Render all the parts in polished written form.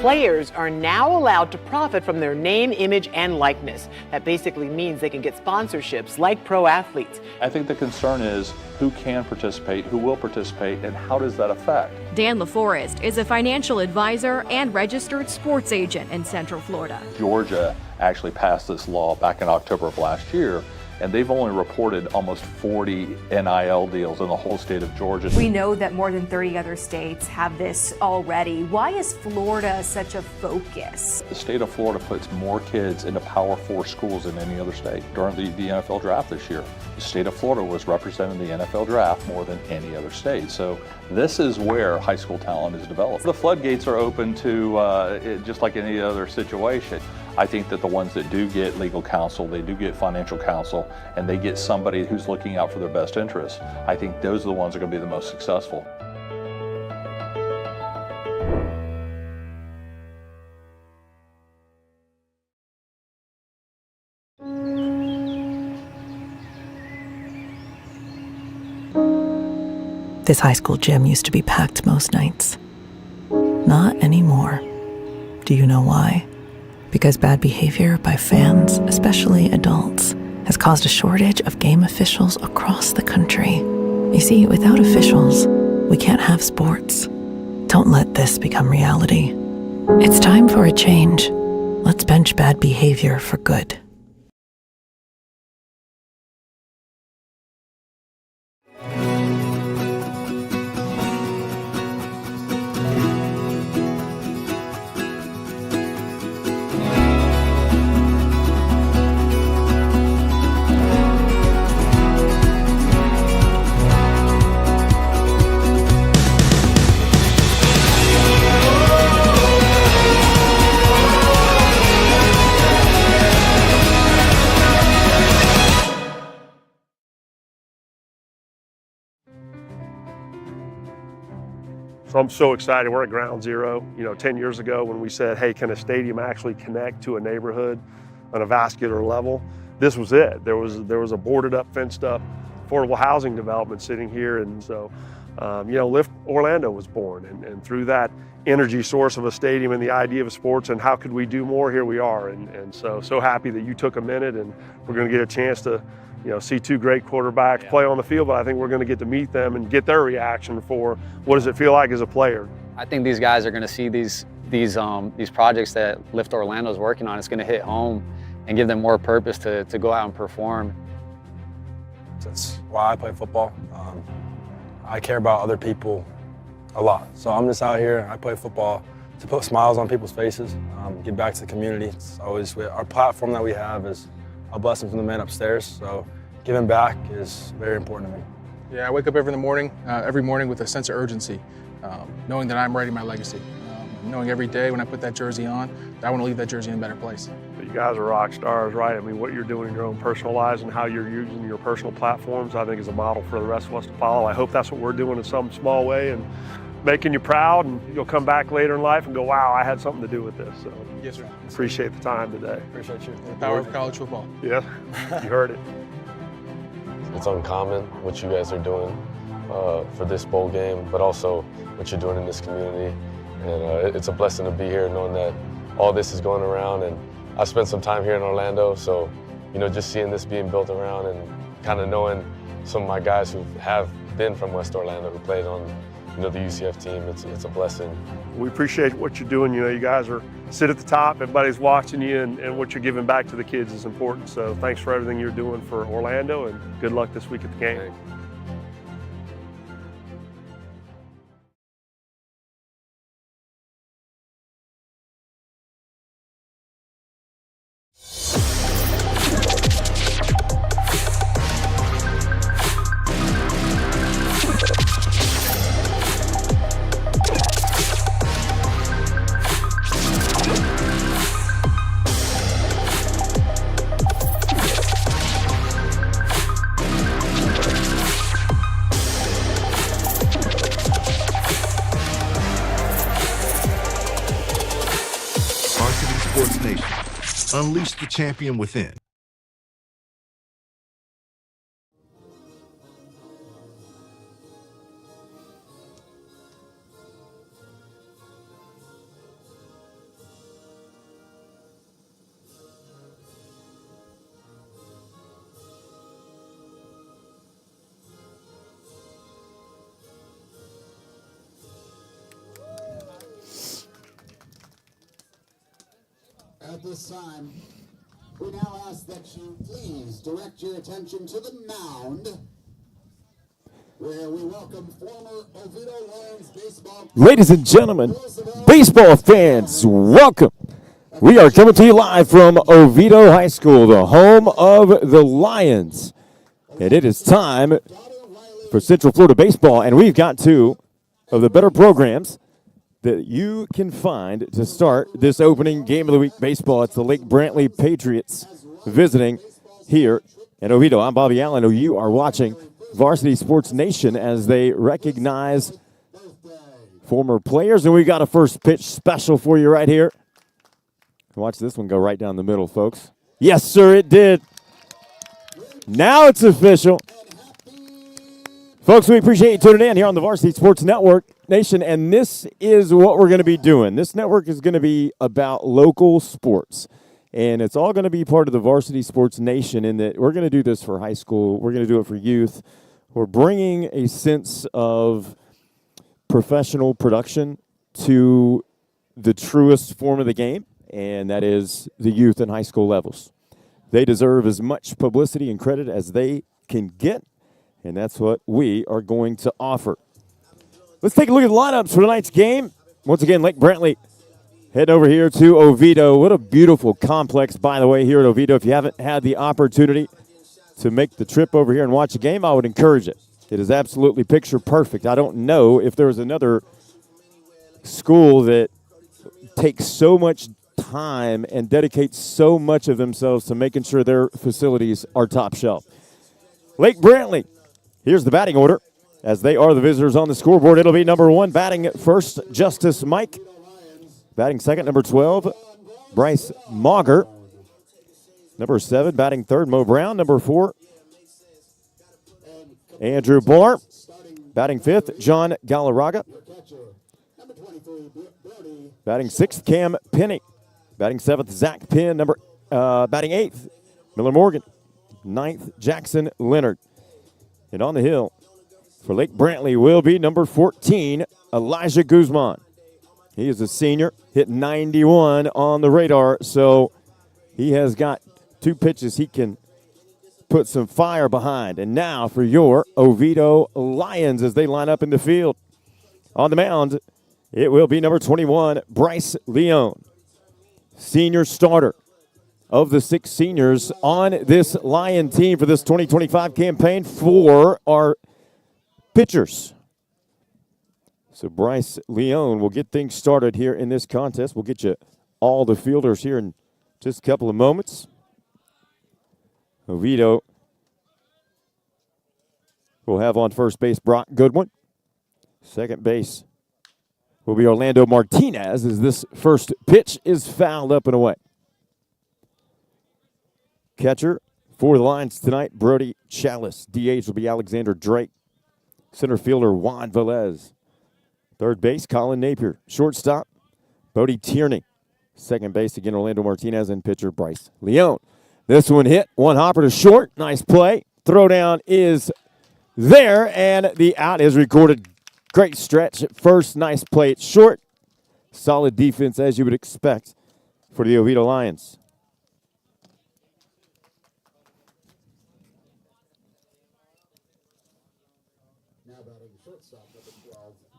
players are now allowed to profit from their name, image, and likeness. That basically means they can get sponsorships like pro athletes. I think the concern is who can participate, who will participate, and how does that affect? Dan LaForest is a financial advisor and registered sports agent in Central Florida. Georgia actually passed this law back in October of last year, and they've only reported almost 40 NIL deals in the whole state of Georgia. We know that more than 30 other states have this already. Why is Florida such a focus? The state of Florida puts more kids into Power 4 schools than any other state. During the NFL draft this year, the state of Florida was representing the NFL draft more than any other state. So this is where high school talent is developed. The floodgates are open to just like any other situation. I think that the ones that do get legal counsel, they do get financial counsel, and they get somebody who's looking out for their best interests, I think those are the ones that are going to be the most successful. This high school gym used to be packed most nights. Not anymore. Do you know why? Because bad behavior by fans, especially adults, has caused a shortage of game officials across the country. You see, without officials, we can't have sports. Don't let this become reality. It's time for a change. Let's bench bad behavior for good. So I'm so excited. We're at ground zero. 10 years ago when we said, hey, can a stadium actually connect to a neighborhood on a vascular level? This was it. There was a boarded up, fenced up, affordable housing development sitting here. And so, Lift Orlando was born. And through that energy source of a stadium and the idea of sports and how could we do more, here we are. And so happy that you took a minute, and we're going to get a chance to see two great quarterbacks play on the field, but I think we're going to get to meet them and get their reaction for what does it feel like as a player. I think these guys are going to see these projects that Lift Orlando is working on. It's going to hit home and give them more purpose to go out and perform. That's why I play football. I care about other people a lot. So I'm just out here, I play football to put smiles on people's faces, give back to the community. It's always, our platform that we have is a blessing from the man upstairs, so giving back is very important to me. Yeah, I wake up every morning with a sense of urgency, knowing that I'm writing my legacy, knowing every day when I put that jersey on, I want to leave that jersey in a better place. You guys are rock stars, right? I mean, what you're doing in your own personal lives and how you're using your personal platforms, I think is a model for the rest of us to follow. I hope that's what we're doing in some small way and making you proud, and you'll come back later in life and go, wow, I had something to do with this. So yes, sir. Appreciate the time today. Appreciate you. The power of college football. Yeah, you heard it. It's uncommon what you guys are doing for this bowl game, but also what you're doing in this community. And it's a blessing to be here knowing that all this is going around. And I spent some time here in Orlando, so just seeing this being built around and kind of knowing some of my guys who have been from West Orlando, who played on the UCF team, it's a blessing. We appreciate what you're doing. You guys sit at the top, everybody's watching you, and what you're giving back to the kids is important. So thanks for everything you're doing for Orlando, and good luck this week at the game. Sports Nation. Unleash the champion within. At this time, we now ask that you please direct your attention to the mound, where we welcome former Oviedo Lions baseball. Ladies and gentlemen, baseball fans, welcome. We are coming to you live from Oviedo High School, the home of the Lions. And it is time for Central Florida baseball, and we've got two of the better programs that you can find to start this opening game of the week baseball. It's the Lake Brantley Patriots visiting here in Oviedo. I'm Bobby Allen, and you are watching Varsity Sports Nation as they recognize former players. And we got a first pitch special for you right here. Watch this one go right down the middle, folks. Yes, sir, it did. Now it's official. Folks, we appreciate you tuning in here on the Varsity Sports Network Nation, and this is what we're going to be doing. This network is going to be about local sports, and it's all going to be part of the Varsity Sports Nation in that we're going to do this for high school. We're going to do it for youth. We're bringing a sense of professional production to the truest form of the game, and that is the youth and high school levels. They deserve as much publicity and credit as they can get, and that's what we are going to offer. Let's take a look at the lineups for tonight's game. Once again, Lake Brantley heading over here to Oviedo. What a beautiful complex, by the way, here at Oviedo. If you haven't had the opportunity to make the trip over here and watch a game, I would encourage it. It is absolutely picture perfect. I don't know if there was another school that takes so much time and dedicates so much of themselves to making sure their facilities are top shelf. Lake Brantley, here's the batting order. As they are the visitors on the scoreboard, it'll be number 1, batting first, Justice Mike. Batting second, number 12, Bryce Mauger. Number 7, batting third, Mo Brown. Number 4, Andrew Barr. Batting fifth, John Galarraga. Batting sixth, Cam Penny. Batting seventh, Zach Penn. Batting eighth, Miller Morgan. Ninth, Jackson Leonard. And on the hill for Lake Brantley will be number 14, Elijah Guzman. He is a senior, hit 91 on the radar, so he has got 2 pitches he can put some fire behind. And now for your Oviedo Lions as they line up in the field. On the mound, it will be number 21, Bryce Leon, senior starter of the 6 seniors on this Lion team for this 2025 campaign for our pitchers. So Bryce Leon will get things started here in this contest. We'll get you all the fielders here in just a couple of moments. Oviedo will have on first base Brock Goodwin. Second base will be Orlando Martinez as this first pitch is fouled up and away. Catcher for the Lions tonight, Brody Chalice. DH will be Alexander Drake. Center fielder, Juan Velez. Third base, Colin Napier. Shortstop, Bodie Tierney. Second base, again, Orlando Martinez. And pitcher, Bryce Leon. This one hit. One hopper to short. Nice play. Throwdown is there, and the out is recorded. Great stretch at first. Nice play at short. Solid defense, as you would expect, for the Oviedo Lions.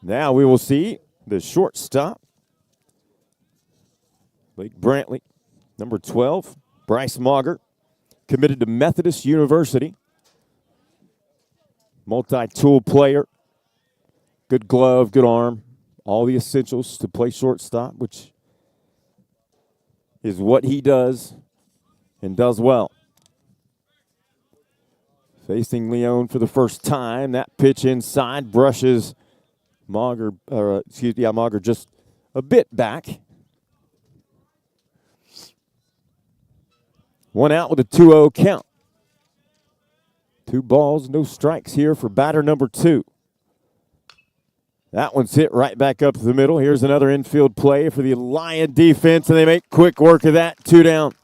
Now we will see the shortstop, Lake Brantley, number 12, Bryce Mauger, committed to Methodist University. Multi-tool player, good glove, good arm, all the essentials to play shortstop, which is what he does and does well. Facing Leon for the first time, that pitch inside brushes Mauger just a bit back. One out with a 2-0 count. 2 balls, no strikes here for batter number 2. That one's hit right back up the middle. Here's another infield play for the Lion defense, and they make quick work of that. 2 down.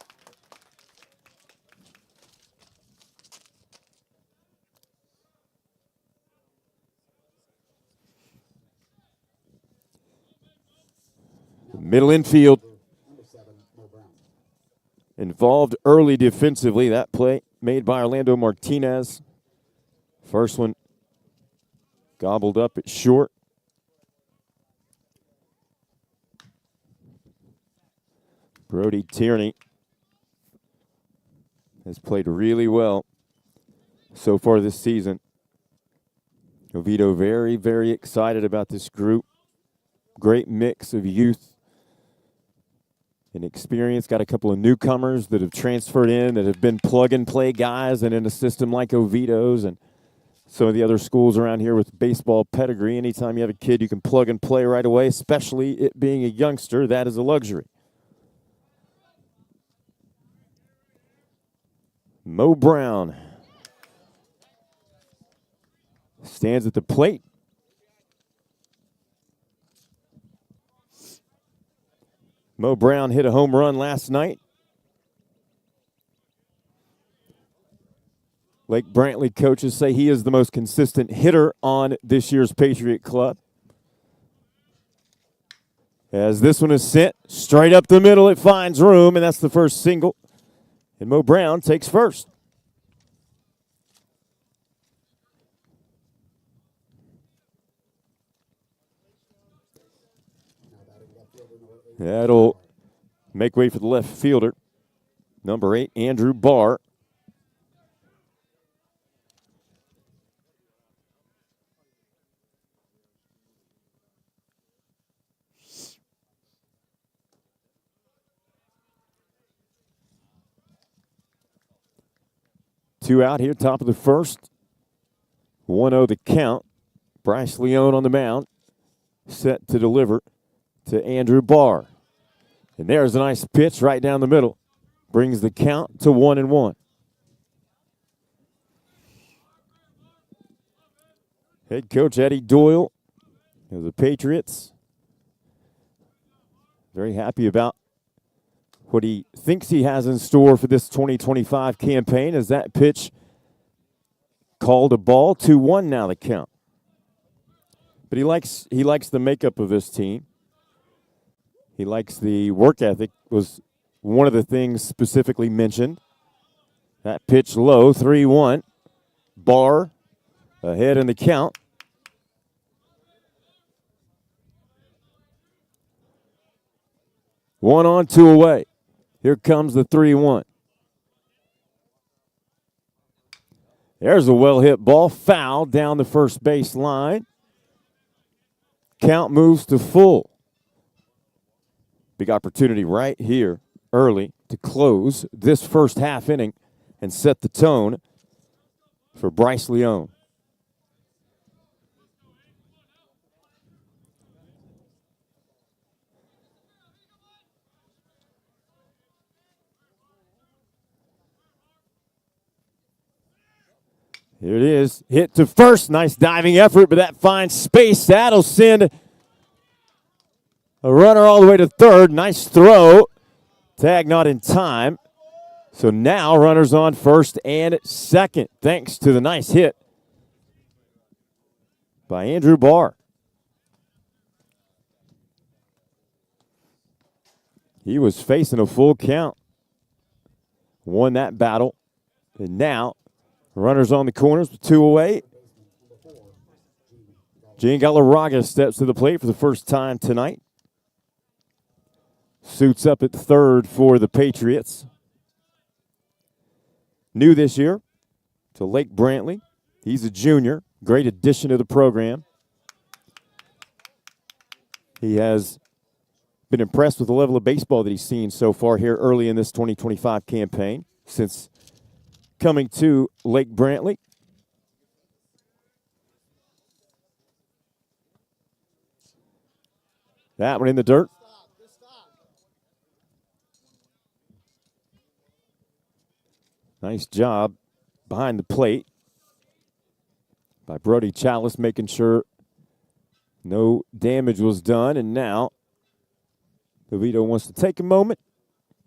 Middle infield involved early defensively. That play made by Orlando Martinez. First one gobbled up at short. Brody Tierney has played really well so far this season. Ovito very, very excited about this group. Great mix of youth and experience. Got a couple of newcomers that have transferred in that have been plug-and-play guys and in a system like Ovito's and some of the other schools around here with baseball pedigree. Anytime you have a kid you can plug and play right away, especially it being a youngster, that is a luxury. Mo Brown stands at the plate. Mo Brown hit a home run last night. Lake Brantley coaches say he is the most consistent hitter on this year's Patriot Club. As this one is sent straight up the middle, it finds room, and that's the first single. And Mo Brown takes first. That'll make way for the left fielder. Number 8, Andrew Barr. Two out here, top of the first. 1-0 the count. Bryce Leone on the mound, set to deliver to Andrew Barr. And there's a nice pitch right down the middle. Brings the count to 1-1. Head coach Eddie Doyle of the Patriots. Very happy about what he thinks he has in store for this 2025 campaign as that pitch called a ball. 2-1 now the count. But he likes the makeup of this team. He likes the work ethic, was one of the things specifically mentioned. That pitch low, 3-1. Barr ahead in the count. One on, two away. Here comes the 3-1. There's a well-hit ball, foul down the first base line. Count moves to full. Big opportunity right here early to close this first half inning and set the tone for Bryce Leone. Here it is, hit to first, nice diving effort, but that finds space. That'll send a runner all the way to third. Nice throw. Tag not in time. So now runners on first and second, thanks to the nice hit by Andrew Barr. He was facing a full count. Won that battle. And now runners on the corners with two away. Gene Galarraga steps to the plate for the first time tonight. Suits up at third for the Patriots. New this year to Lake Brantley. He's a junior. Great addition to the program. He has been impressed with the level of baseball that he's seen so far here early in this 2025 campaign since coming to Lake Brantley. That one in the dirt. Nice job behind the plate by Brody Chalice, making sure no damage was done. And now Ovito wants to take a moment,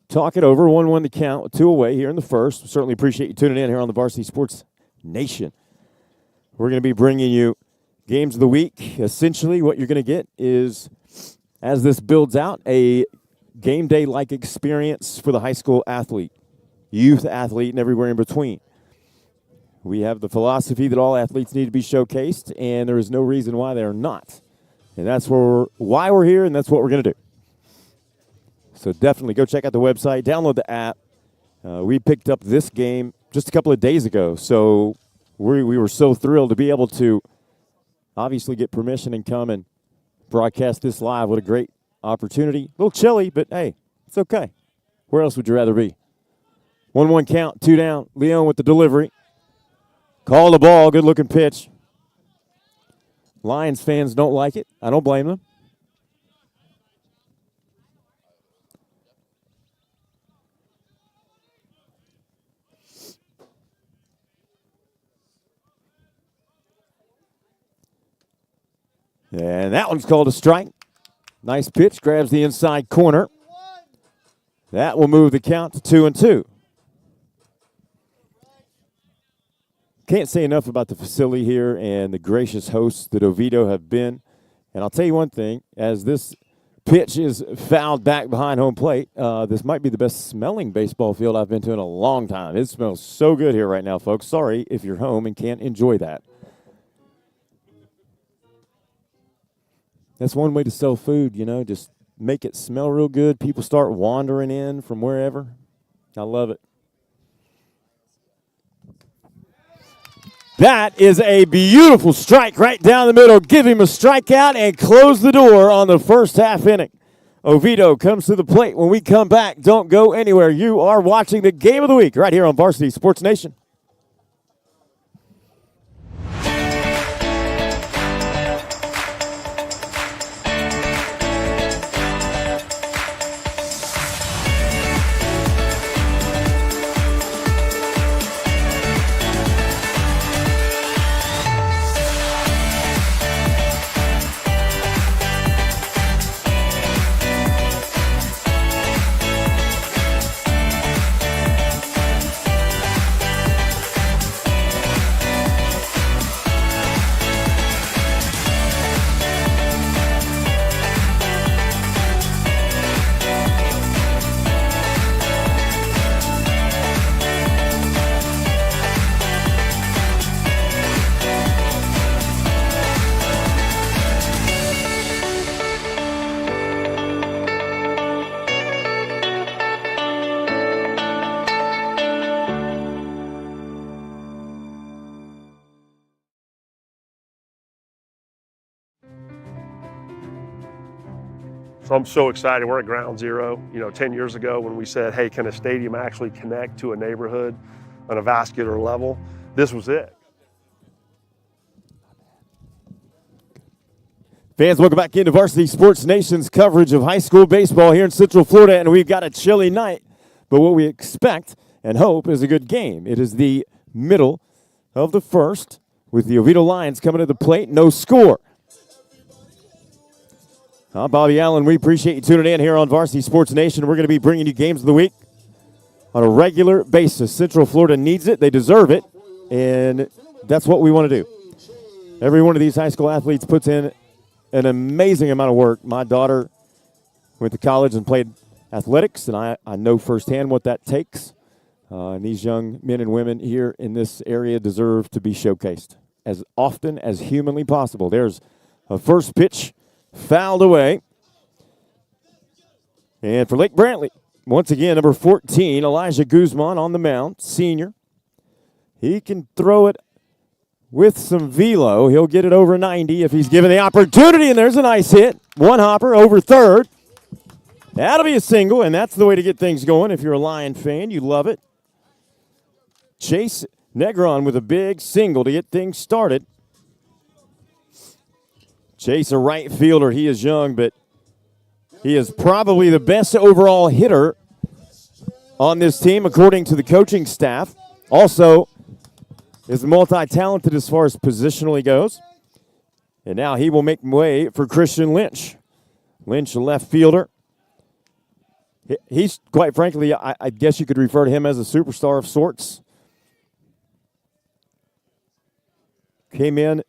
talk it over. 1-1 the count, with two away here in the first. We certainly appreciate you tuning in here on the Varsity Sports Nation. We're going to be bringing you games of the week. Essentially, what you're going to get is, as this builds out, a game day-like experience for the high school athlete, youth athlete, and everywhere in between. We have the philosophy that all athletes need to be showcased, and there is no reason why they're not. And that's why we're here, and that's what we're going to do. So definitely go check out the website, download the app. We picked up this game just a couple of days ago, so we were so thrilled to be able to obviously get permission and come and broadcast this live. What a great opportunity. A little chilly, but hey, it's okay. Where else would you rather be? 1-1 count, 2 down. Leon with the delivery. Call the ball, good-looking pitch. Lions fans don't like it. I don't blame them. And that one's called a strike. Nice pitch, grabs the inside corner. That will move the count to 2-2. Can't say enough about the facility here and the gracious hosts that Oviedo have been. And I'll tell you one thing, as this pitch is fouled back behind home plate, this might be the best smelling baseball field I've been to in a long time. It smells so good here right now, folks. Sorry if you're home and can't enjoy that. That's one way to sell food, you know, just make it smell real good. People start wandering in from wherever. I love it. That is a beautiful strike right down the middle. Give him a strikeout and close the door on the first half inning. Oviedo comes to the plate. When we come back, don't go anywhere. You are watching the game of the week right here on Varsity Sports Nation. So I'm so excited. We're at ground zero. 10 years ago when we said, hey, can a stadium actually connect to a neighborhood on a vascular level? This was it. Fans, welcome back into Varsity Sports Nation's coverage of high school baseball here in Central Florida, and we've got a chilly night, but what we expect and hope is a good game. It is the middle of the first with the Oviedo Lions coming to the plate, no score. I'm Bobby Allen. We appreciate you tuning in here on Varsity Sports Nation. We're going to be bringing you games of the week on a regular basis. Central Florida needs it. They deserve it, and that's what we want to do. Every one of these high school athletes puts in an amazing amount of work. My daughter went to college and played athletics, and I know firsthand what that takes. And these young men and women here in this area deserve to be showcased as often as humanly possible. There's a first pitch fouled away. And for Lake Brantley, once again, number 14, Elijah Guzman on the mound, senior. He can throw it with some velo. He'll get it over 90 if he's given the opportunity, and there's a nice hit. One hopper over third. That'll be a single, and that's the way to get things going. If you're a Lion fan, you love it. Chase Negron with a big single to get things started. Chase, a right fielder. He is young, but he is probably the best overall hitter on this team, according to the coaching staff. Also, is multi-talented as far as positionally goes. And now he will make way for Christian Lynch. Lynch, a left fielder. He's, quite frankly, I guess you could refer to him as a superstar of sorts. Came in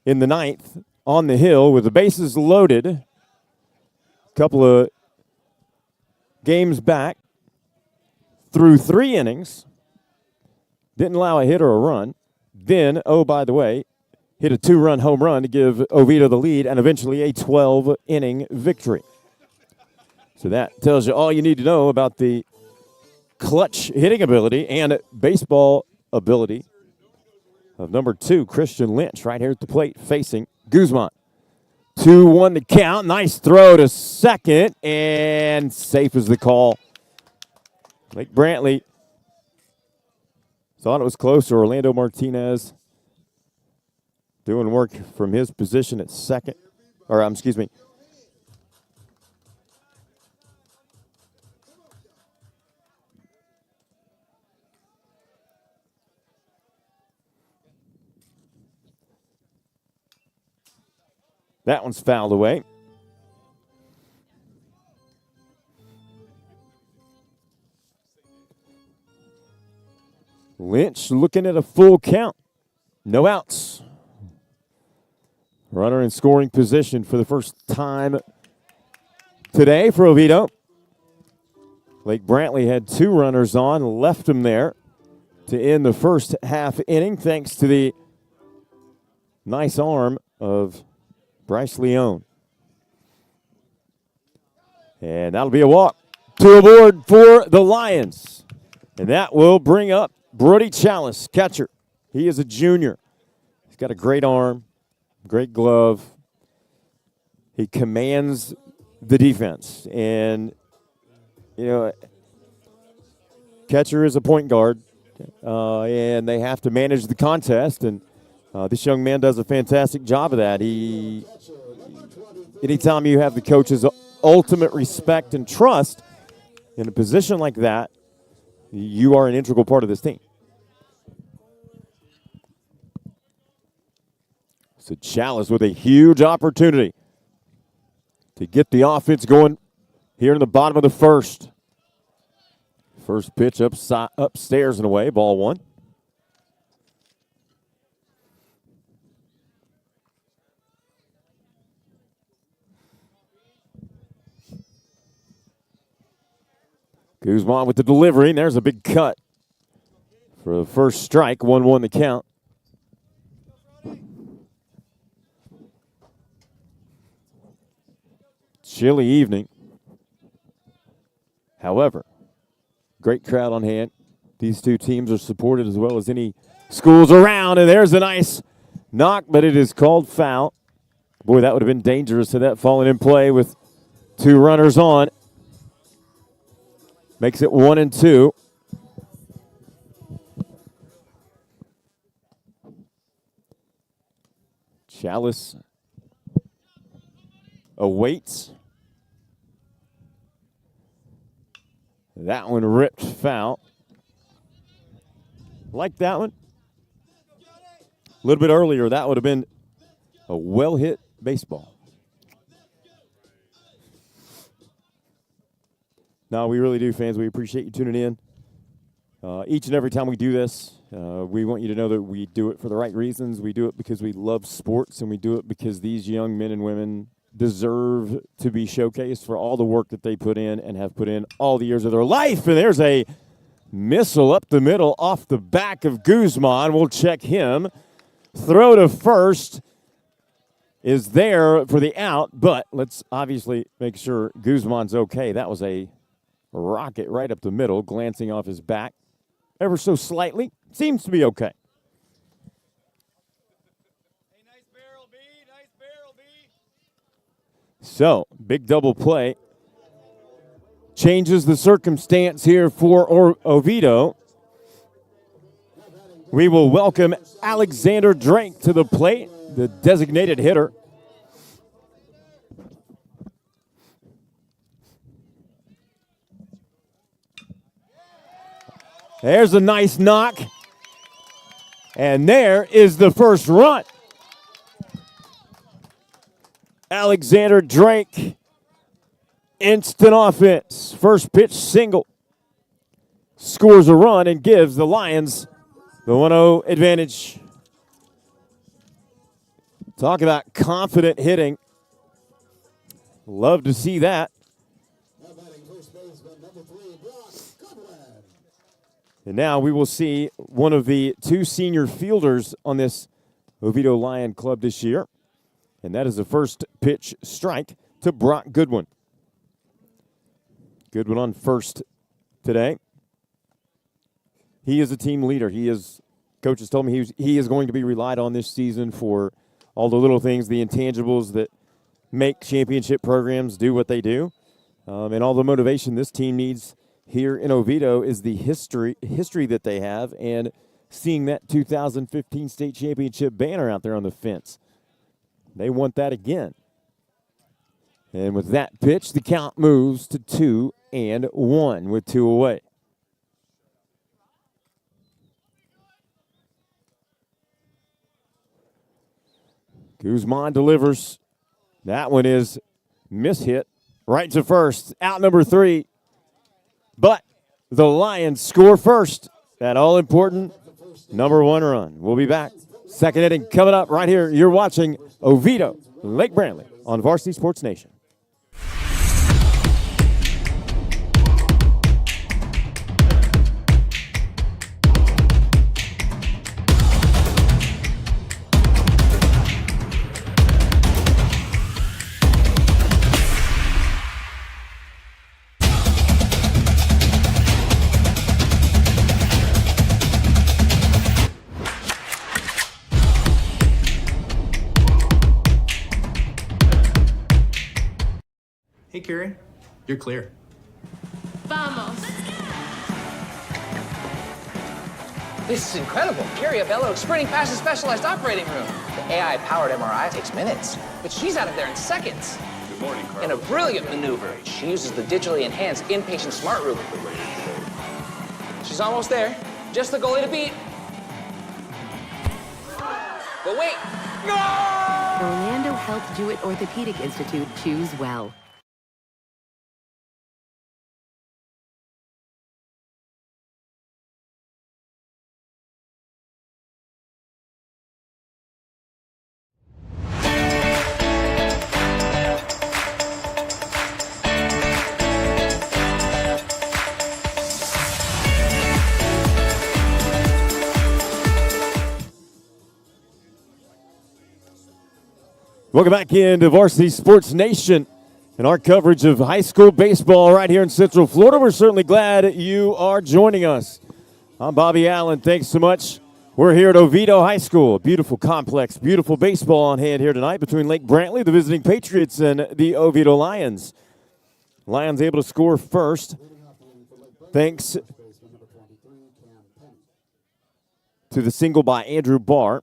the ninth on the hill with the bases loaded. Couple of games back through 3 innings. Didn't allow a hit or a run. Then, oh, by the way, hit a 2-run home run to give Oviedo the lead and eventually a 12-inning victory. So that tells you all you need to know about the clutch hitting ability and baseball ability of number 2, Christian Lynch, right here at the plate facing Guzman. 2-1 to count. Nice throw to second, and safe is the call. Blake Brantley thought it was closer. Orlando Martinez doing work from his position at second. Or, excuse me. That one's fouled away. Lynch looking at a full count. No outs. Runner in scoring position for the first time today for Oviedo. Blake Brantley had 2 runners on, left him there to end the first half inning thanks to the nice arm of Bryce Leone. And that'll be a walk to aboard for the Lions. And that will bring up Brody Chalice, catcher. He is a junior. He's got a great arm, great glove. He commands the defense. And, you know, catcher is a point guard, and they have to manage the contest. And this young man does a fantastic job of that. Anytime you have the coach's ultimate respect and trust in a position like that, you are an integral part of this team. So Chalice with a huge opportunity to get the offense going here in the bottom of the first. First pitch upstairs and away, ball 1. Guzman with the delivery, and there's a big cut for the first strike, 1-1 the count. Chilly evening. However, great crowd on hand. These two teams are supported as well as any schools around, and there's a nice knock, but it is called foul. Boy, that would have been dangerous had that fallen in play with 2 runners on. Makes it 1-2. Chalice awaits. That one ripped foul. Like that one. A little bit earlier, that would have been a well-hit baseball. No, we really do, fans. We appreciate you tuning in. Each and every time we do this, we want you to know that we do it for the right reasons. We do it because we love sports, and we do it because these young men and women deserve to be showcased for all the work that they put in and have put in all the years of their life. And there's a missile up the middle off the back of Guzman. We'll check him. Throw to first is there for the out, but let's obviously make sure Guzman's okay. That was a rocket right up the middle, glancing off his back ever so slightly. Seems to be okay. Hey, nice barrel, B. Nice barrel, B. So, big double play. Changes the circumstance here for Oviedo. We will welcome Alexander Drake to the plate, the designated hitter. There's a nice knock. And there is the first run. Alexander Drake, instant offense. First pitch single. Scores a run and gives the Lions the 1-0 advantage. Talk about confident hitting. Love to see that. And now we will see one of the two senior fielders on this Oviedo Lion club this year. And that is the first pitch strike to Brock Goodwin. Goodwin on first today. He is a team leader. Coaches told me he is going to be relied on this season for all the little things, the intangibles that make championship programs do what they do. And all the motivation this team needs here in Oviedo is the history that they have and seeing that 2015 state championship banner out there on the fence. They want that again. And with that pitch, the count moves to 2-1 with 2 away. Guzman delivers. That one is mishit right to first. Out number 3. But the Lions score first. That all-important number 1 run. We'll be back. Second inning coming up right here. You're watching Oviedo, Lake Brantley on Varsity Sports Nation. Hey, Kieran, you're clear. Vamos. This is incredible. Carrie Abello sprinting past the specialized operating room. The AI-powered MRI takes minutes, but she's out of there in seconds. Good morning, Carl. In a brilliant maneuver, she uses the digitally enhanced inpatient smart room. She's almost there. Just the goalie to beat. But wait. No! Orlando Health Jewett Orthopedic Institute. Choose well. Welcome back into Varsity Sports Nation and our coverage of high school baseball right here in Central Florida. We're certainly glad you are joining us. I'm Bobby Allen. Thanks so much. We're here at Oviedo High School. A beautiful complex, beautiful baseball on hand here tonight between Lake Brantley, the visiting Patriots, and the Oviedo Lions. Lions able to score first thanks to the single by Andrew Barr.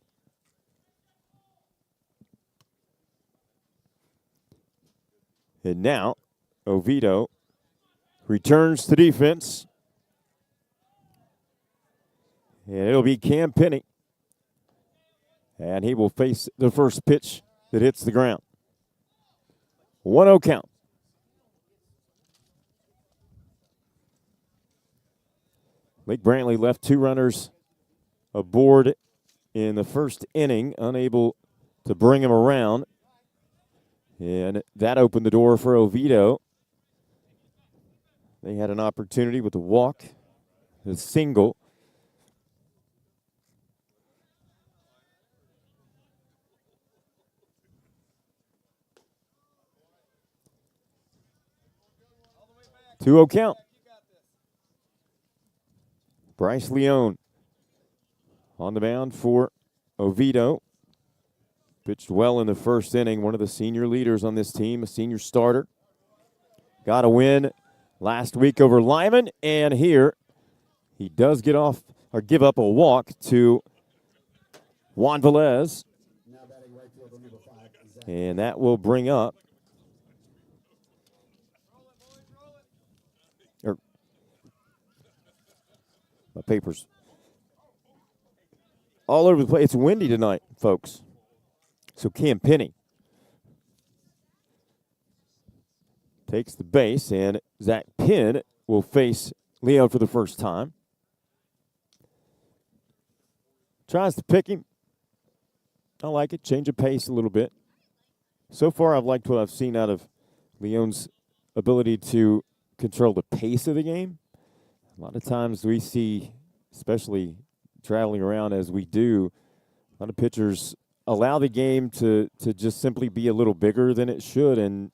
And now, Oviedo returns to defense. And it'll be Cam Penny. And he will face the first pitch that hits the ground. 1-0 count. Lake Brantley left 2 runners aboard in the first inning, unable to bring him around. And that opened the door for Oviedo. They had an opportunity with a walk, a single. Two-0 count. Bryce Leone on the mound for Oviedo. Pitched well in the first inning, one of the senior leaders on this team, a senior starter. Got a win last week over Lyman, and here he does give up a walk to Juan Velez. And that will bring up my papers all over the place. It's windy tonight, folks. So Cam Penny takes the base, and Zach Penn will face Leon for the first time. Tries to pick him. I like it. Change of pace a little bit. So far, I've liked what I've seen out of Leon's ability to control the pace of the game. A lot of times we see especially traveling around as we do. A lot of pitchers allow the game to just simply be a little bigger than it should, and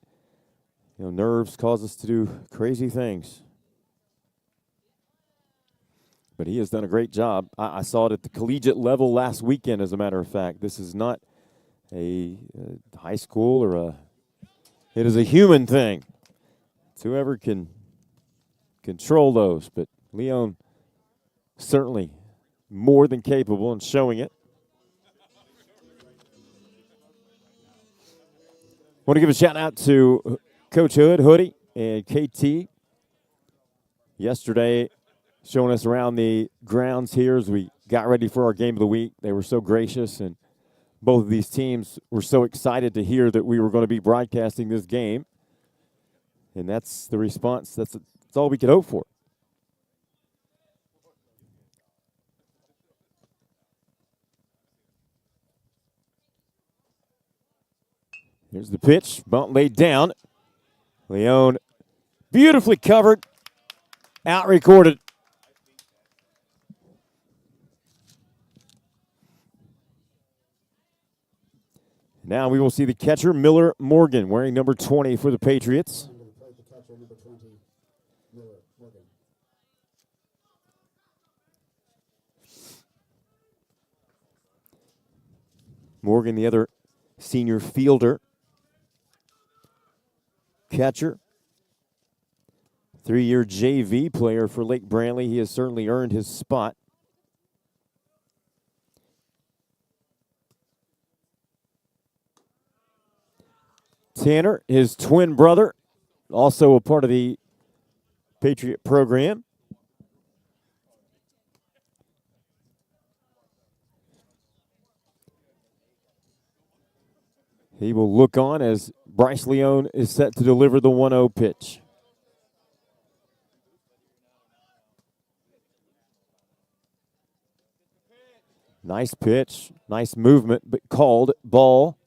nerves cause us to do crazy things. But he has done a great job. I saw it at the collegiate level last weekend, as a matter of fact. This is not a high school it is a human thing. It's whoever can control those. But Leon certainly more than capable in showing it. Want to give a shout out to Coach Hoodie, and KT. Yesterday, showing us around the grounds here as we got ready for our game of the week. They were so gracious, and both of these teams were so excited to hear that we were going to be broadcasting this game. And that's the response. That's all we could hope for. Here's the pitch. Bunt laid down. Leon beautifully covered. Out recorded. Now we will see the catcher, Miller Morgan, wearing number 20 for the Patriots. Morgan, the other senior fielder. Catcher. 3-year JV player for Lake Brantley. He has certainly earned his spot. Tanner, his twin brother, also a part of the Patriot program. He will look on as Bryce Leon is set to deliver the 1-0 pitch. Nice pitch, nice movement, but called ball.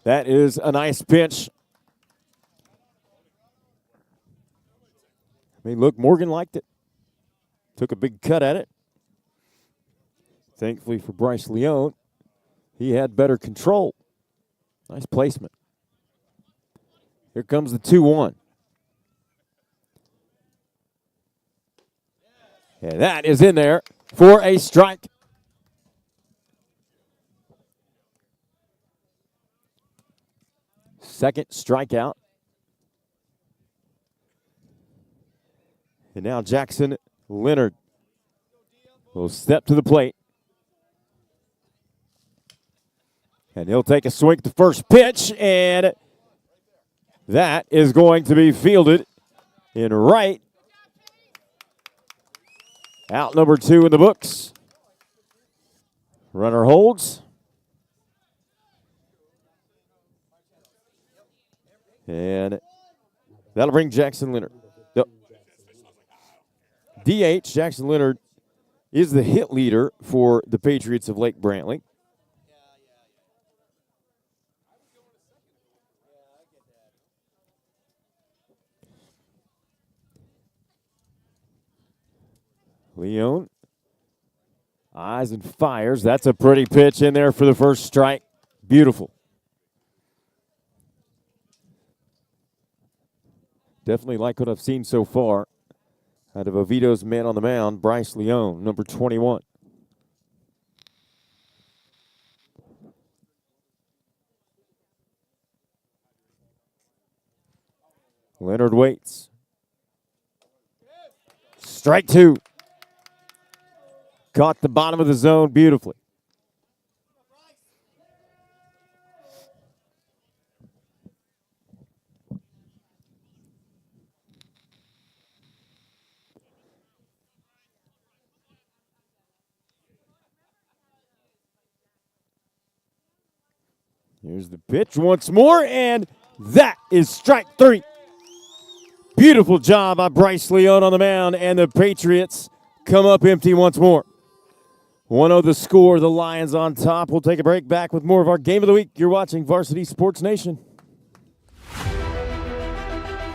That is a nice pitch. I mean, look, Morgan liked it. Took a big cut at it. Thankfully for Bryce Leon, he had better control. Nice placement. Here comes the 2-1. And that is in there for a strike. Second strikeout. And now Jackson Leonard will step to the plate. And he'll take a swing at the first pitch, and that is going to be fielded in right. Out number 2 in the books. Runner holds. And that'll bring Jackson Leonard. DH, Jackson Leonard, is the hit leader for the Patriots of Lake Brantley. Leon, eyes and fires. That's a pretty pitch in there for the first strike. Beautiful. Definitely like what I've seen so far out of Ovito's man on the mound, Bryce Leon, number 21. Leonard waits. Strike 2. Caught the bottom of the zone beautifully. Here's the pitch once more, and that is strike 3. Beautiful job by Bryce Leon on the mound, and the Patriots come up empty once more. 1-0 the score, the Lions on top. We'll take a break, back with more of our Game of the Week. You're watching Varsity Sports Nation.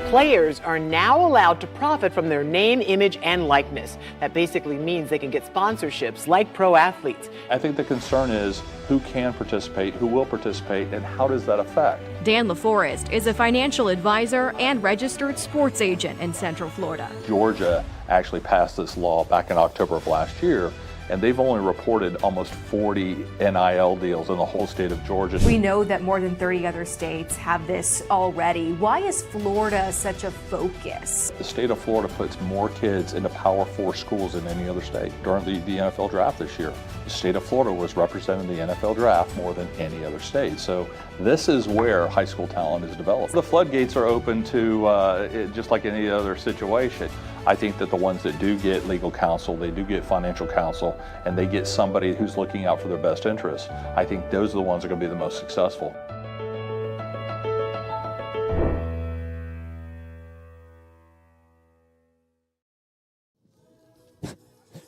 Players are now allowed to profit from their name, image, and likeness. That basically means they can get sponsorships like pro athletes. I think the concern is who can participate, who will participate, and how does that affect? Dan LaForest is a financial advisor and registered sports agent in Central Florida. Georgia actually passed this law back in October of last year, and they've only reported almost 40 NIL deals in the whole state of Georgia. We know that more than 30 other states have this already. Why is Florida such a focus? The state of Florida puts more kids into Power 4 schools than any other state. During the NFL draft this year, the state of Florida was representing the NFL draft more than any other state. So this is where high school talent is developed. The floodgates are open to just like any other situation. I think that the ones that do get legal counsel, they do get financial counsel, and they get somebody who's looking out for their best interests, I think those are the ones that are going to be the most successful.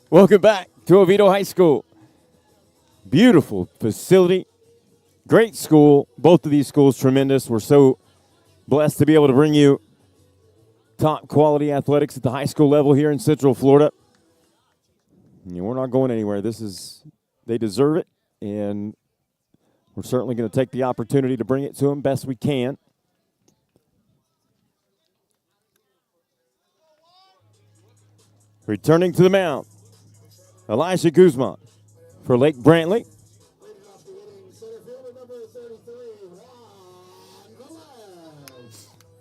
Welcome back to Oviedo High School. Beautiful facility, great school. Both of these schools tremendous. We're so blessed to be able to bring you top quality athletics at the high school level here in Central Florida. We're not going anywhere. They deserve it, and we're certainly going to take the opportunity to bring it to them best we can. Returning to the mound, Elijah Guzman for Lake Brantley.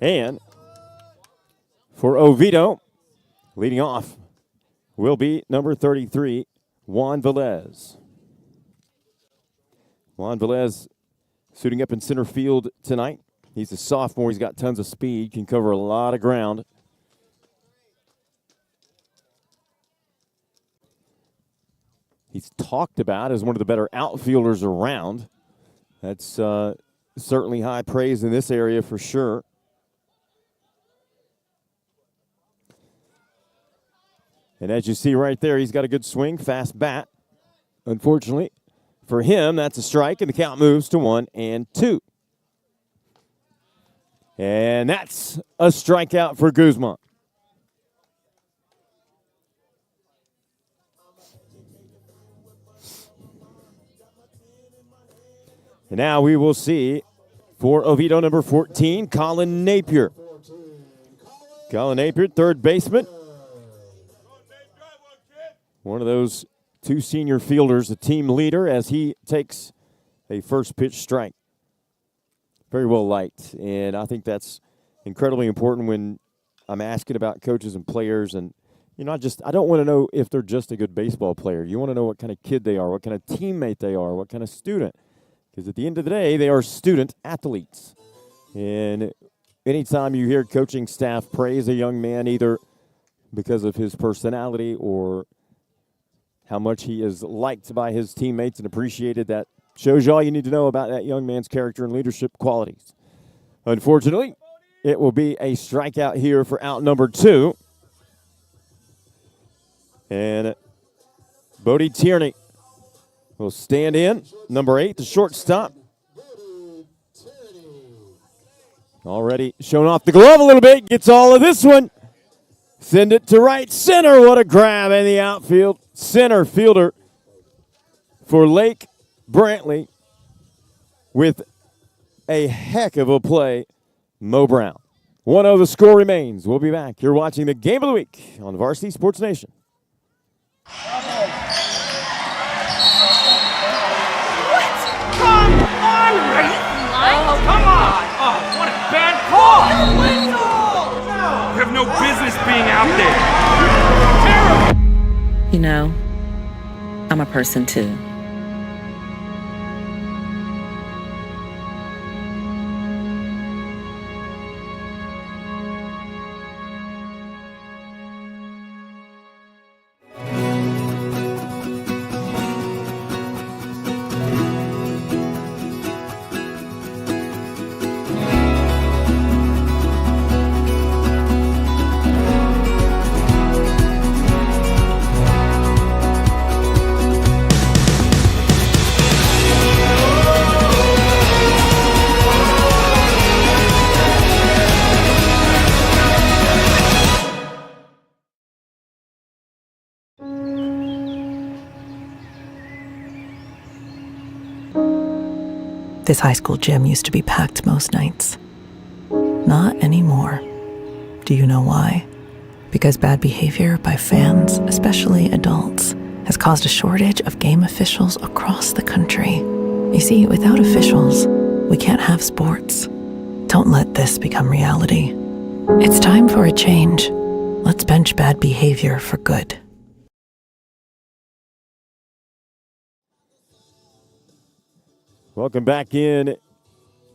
And for Ovito, leading off will be number 33, Juan Velez. Juan Velez suiting up in center field tonight. He's a sophomore. He's got tons of speed, can cover a lot of ground. He's talked about as one of the better outfielders around. That's certainly high praise in this area for sure. And as you see right there, he's got a good swing, fast bat. Unfortunately for him, that's a strike, and the count moves to 1-2. And that's a strikeout for Guzman. And now we will see for Oviedo number 14, Colin Napier. Colin Napier, third baseman. One of those two senior fielders, the team leader, as he takes a first pitch strike. Very well liked, and I think that's incredibly important when I'm asking about coaches and players. And, you know, I don't want to know if they're just a good baseball player. You want to know what kind of kid they are, what kind of teammate they are, what kind of student. Because at the end of the day, they are student athletes. And anytime you hear coaching staff praise a young man, either because of his personality or how much he is liked by his teammates and appreciated, that shows you all you need to know about that young man's character and leadership qualities. Unfortunately, it will be a strikeout here for out number 2. And Bodie Tierney will stand in. Number 8, the shortstop. Already showing off the glove a little bit. Gets all of this one. Send it to right center. What a grab in the outfield. Center fielder for Lake Brantley with a heck of a play, Mo Brown. 1-0 the score remains. We'll be back. You're watching the Game of the Week on Varsity Sports Nation. Come on, Oh, come on! Oh, what a bad call! You have no business being out there. Terrible! You know, I'm a person too. This high school gym used to be packed most nights. Not anymore. Do you know why? Because bad behavior by fans, especially adults, has caused a shortage of game officials across the country. You see, without officials, we can't have sports. Don't let this become reality. It's time for a change. Let's bench bad behavior for good. Welcome back in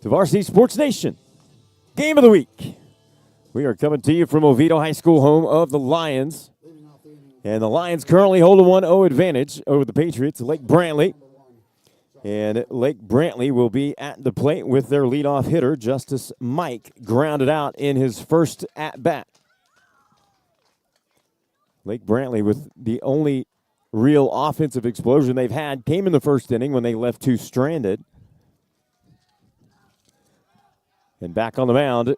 to Varsity Sports Nation. Game of the week. We are coming to you from Oviedo High School, home of the Lions. And the Lions currently hold a 1-0 advantage over the Patriots, Lake Brantley. And Lake Brantley will be at the plate with their leadoff hitter, Justice Mike, grounded out in his first at-bat. Lake Brantley, with the only real offensive explosion they've had, came in the first inning when they left two stranded. And back on the mound,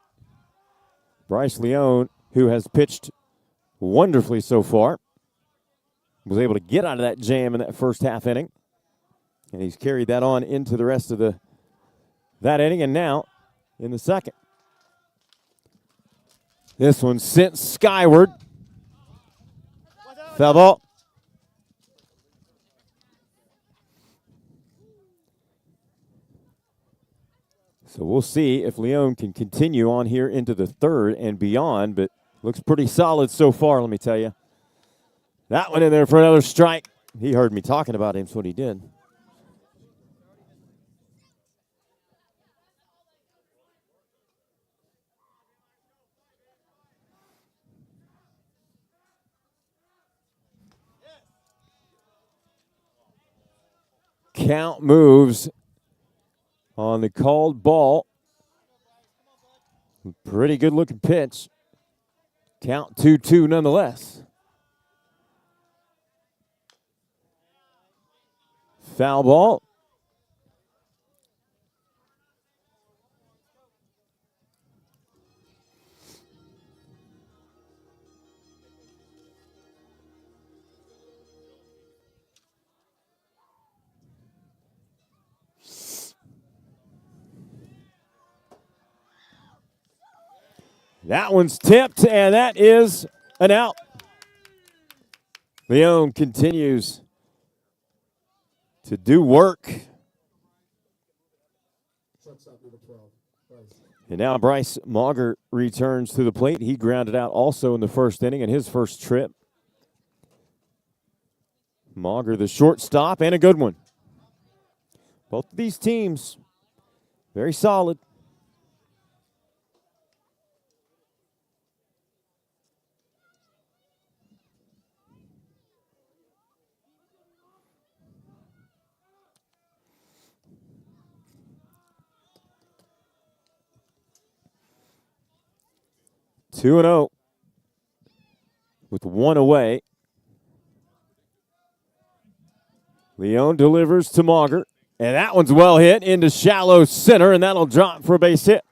Bryce Leone, who has pitched wonderfully so far, was able to get out of that jam in that first half inning. And he's carried that on into the rest of that inning. And now in the second, this one sent skyward. Foul ball. So we'll see if Leone can continue on here into the third and beyond, but looks pretty solid so far, let me tell you. That one in there for another strike. He heard me talking about him, that's what he did. Count moves on the called ball. Pretty good looking pitch. Count 2-2 nonetheless. Foul ball. That one's tipped, and that is an out. Leone continues to do work. And now Bryce Mauger returns to the plate. He grounded out also in the first inning in his first trip. Mauger, the shortstop, and a good one. Both of these teams, very solid. Two and 0 with one away. Leone delivers to Mauger, and that one's well hit into shallow center, and that'll drop for a base hit.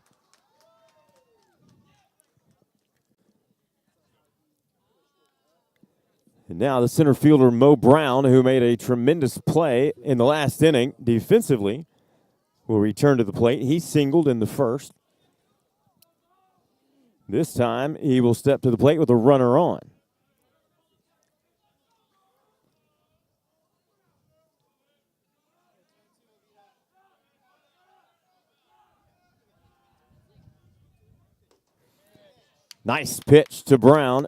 And now the center fielder Mo Brown, who made a tremendous play in the last inning defensively, will return to the plate. He singled in the first. This time, he will step to the plate with a runner on. Nice pitch to Brown.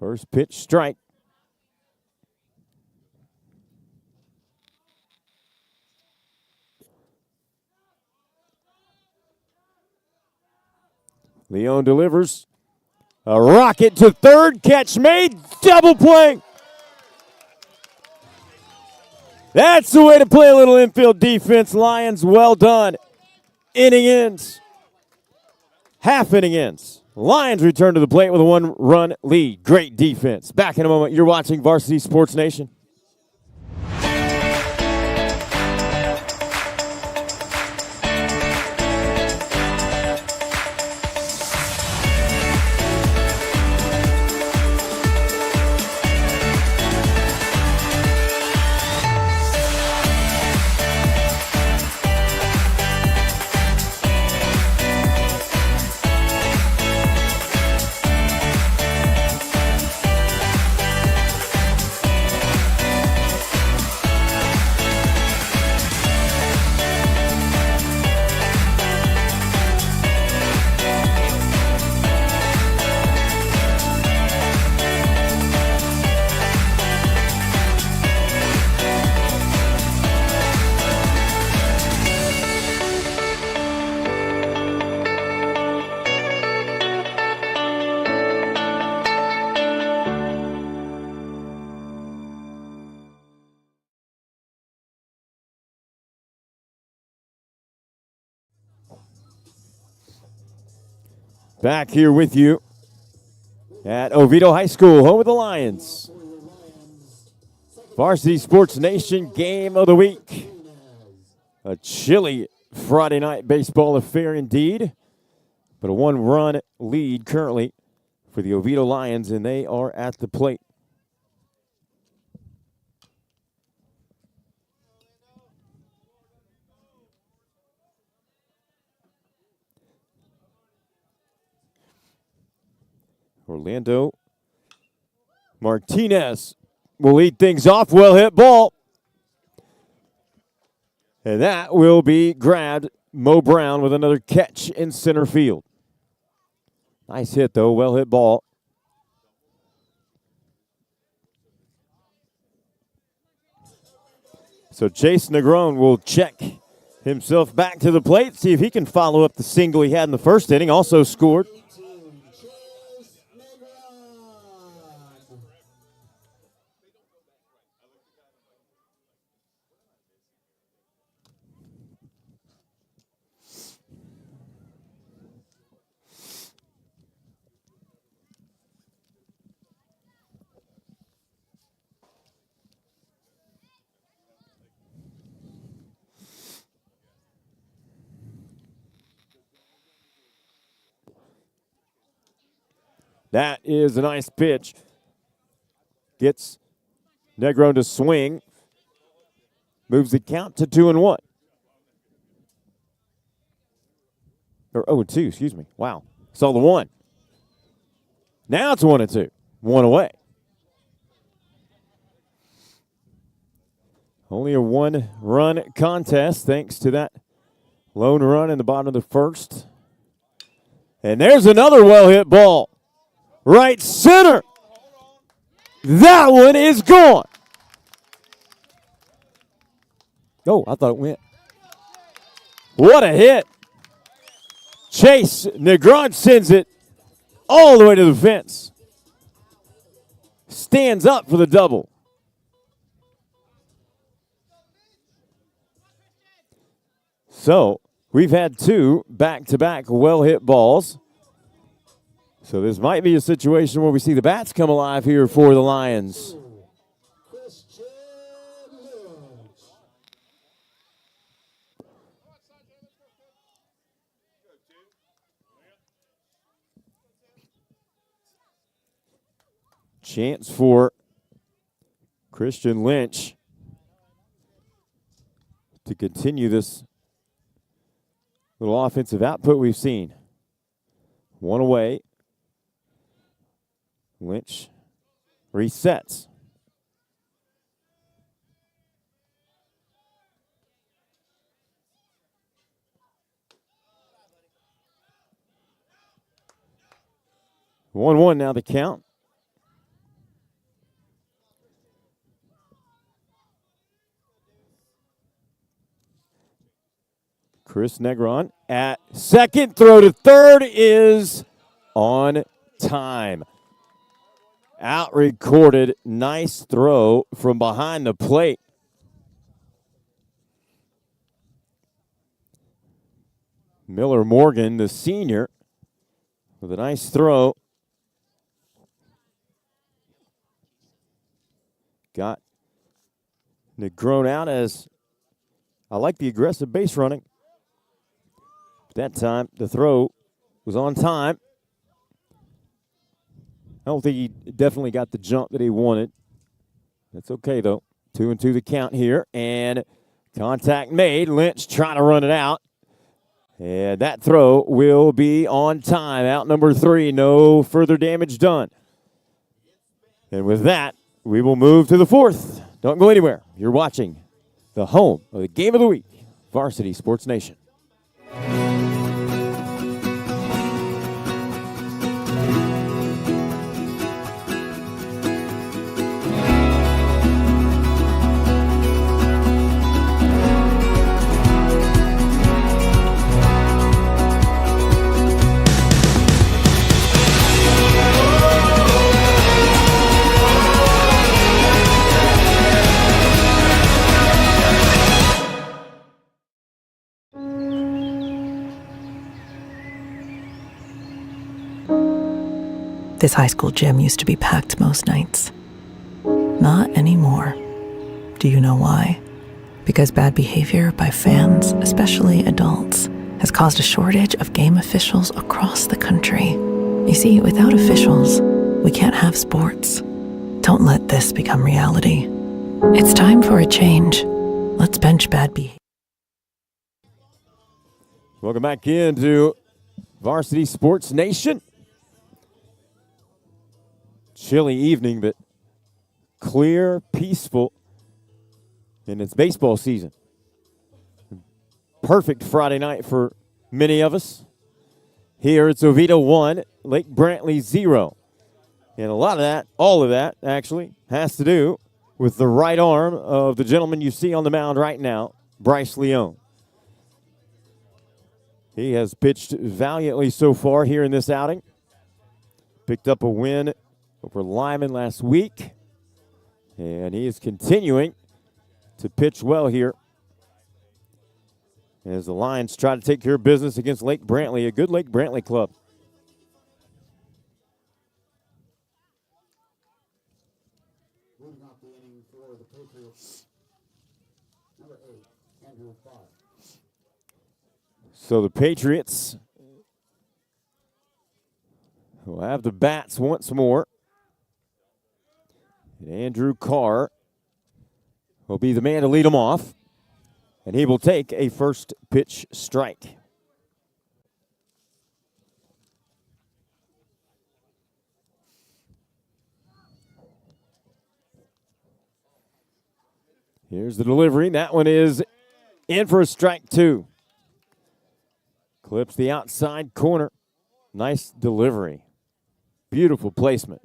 First pitch strike. Leone delivers. A rocket to third. Catch made. Double play. That's the way to play a little infield defense, Lions. Well done. Inning ends. Half inning ends. Lions return to the plate with a one-run lead. Great defense. Back in a moment. You're watching Varsity Sports Nation. Back here with you at Oviedo High School, home of the Lions. Varsity Sports Nation game of the week. A chilly Friday night baseball affair indeed, but a one-run lead currently for the Oviedo Lions, and they are at the plate. Orlando Martinez will lead things off. Well hit ball. And that will be grabbed. Mo Brown with another catch in center field. Nice hit, though. Well hit ball. So Chase Negron will check himself back to the plate, see if he can follow up the single he had in the first inning. Also scored. That is a nice pitch. Gets Negron to swing. Moves the count to 2-1. Or 0-2, excuse me. Wow. Saw the one. Now it's 1-2. One away. Only a one-run contest thanks to that lone run in the bottom of the first. And there's another well-hit ball. Right center. That one is gone. Oh, I thought it went. What a hit. Chase Negron sends it all the way to the fence. Stands up for the double. So we've had two back-to-back well-hit balls. So this might be a situation where we see the bats come alive here for the Lions. Chance for Christian Lynch to continue this little offensive output we've seen. One away. Lynch resets. One now the count. Chris Negron at second. Throw to third is on time. Out recorded. Nice throw from behind the plate. Miller Morgan, the senior, with a nice throw. Got Negron out as I like the aggressive base running. That time the throw was on time. I don't think he definitely got the jump that he wanted. That's okay, though. 2-2 the count here, and contact made. Lynch trying to run it out. And that throw will be on time. Out number 3, no further damage done. And with that, we will move to the 4th. Don't go anywhere. You're watching the home of the game of the week, Varsity Sports Nation. This high school gym used to be packed most nights. Not anymore. Do you know why? Because bad behavior by fans, especially adults, has caused a shortage of game officials across the country. You see, without officials, we can't have sports. Don't let this become reality. It's time for a change. Let's bench bad behavior. Welcome back into Varsity Sports Nation. Chilly evening, but clear, peaceful, and it's baseball season. Perfect Friday night for many of us. Here it's Oviedo 1, Lake Brantley 0. And a lot of that, all of that, actually, has to do with the right arm of the gentleman you see on the mound right now, Bryce Leone. He has pitched valiantly so far here in this outing. Picked up a win over Lyman last week. And he is continuing to pitch well here as the Lions try to take care of business against Lake Brantley, a good Lake Brantley club. Moving off the inning for the Patriots, number 8, Andrew Farr. So the Patriots will have the bats once more. And Andrew Carr will be the man to lead them off. And he will take a first pitch strike. Here's the delivery. That one is in for a strike 2. Clips the outside corner. Nice delivery. Beautiful placement.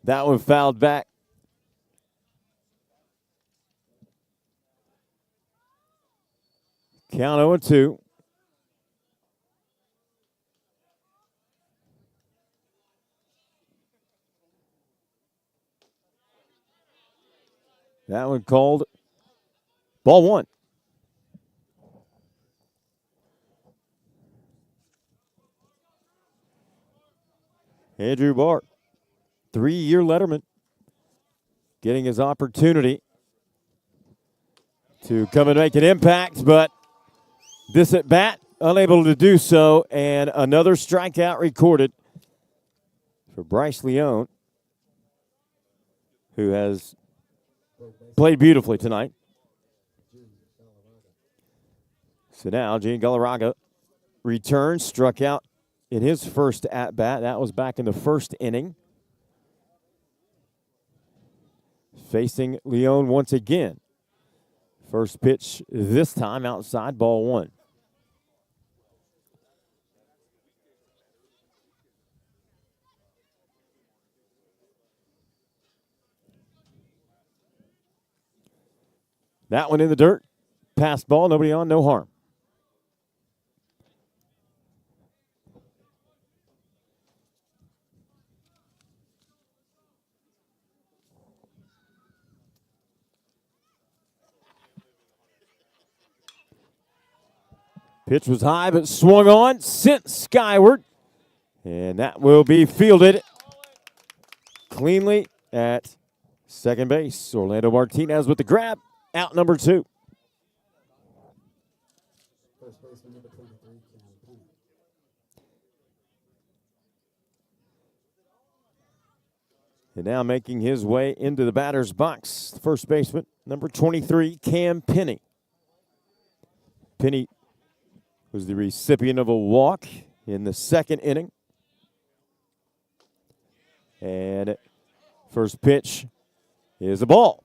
That one fouled back. Count 0-2. That one called ball 1. Andrew Bart, 3-year letterman, getting his opportunity to come and make an impact, but this at bat, unable to do so, and another strikeout recorded for Bryce Leone, who has played beautifully tonight. So now Gene Galarraga returns, struck out in his first at-bat. That was back in the first inning. Facing Leone once again. First pitch this time outside, ball 1. That one in the dirt. Pass ball, nobody on, no harm. Pitch was high, but swung on, sent skyward. And that will be fielded cleanly at second base. Orlando Martinez with the grab. Out number 2. First baseman, number 23, Cam. And now making his way into the batter's box, the first baseman, number 23, Cam Penny. Penny was the recipient of a walk in the second inning. And first pitch is a ball.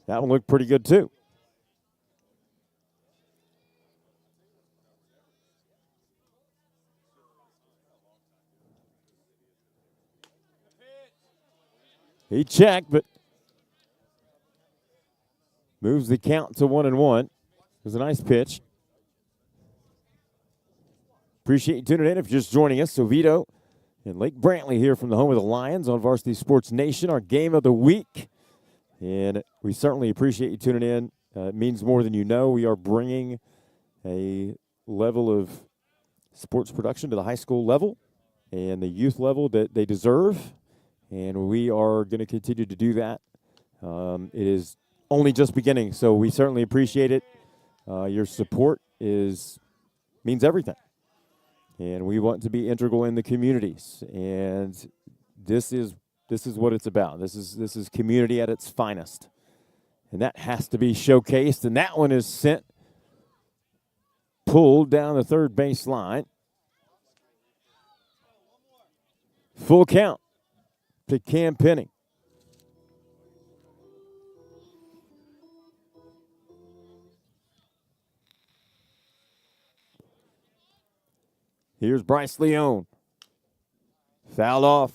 That one looked pretty good, too. He checked, but moves the count to 1-1. It was a nice pitch. Appreciate you tuning in. If you're just joining us, Oviedo in Lake Brantley here from the home of the Lions on Varsity Sports Nation, our game of the week. And we certainly appreciate you tuning in. It means more than you know. We are bringing a level of sports production to the high school level and the youth level that they deserve. And we are going to continue to do that. It is only just beginning, so we certainly appreciate it. Your support means everything. And we want to be integral in the communities. And this is what it's about. This is community at its finest. And that has to be showcased. And that one is pulled down the third base line. Full count to Cam Penny. Here's Bryce Leone. Fouled off.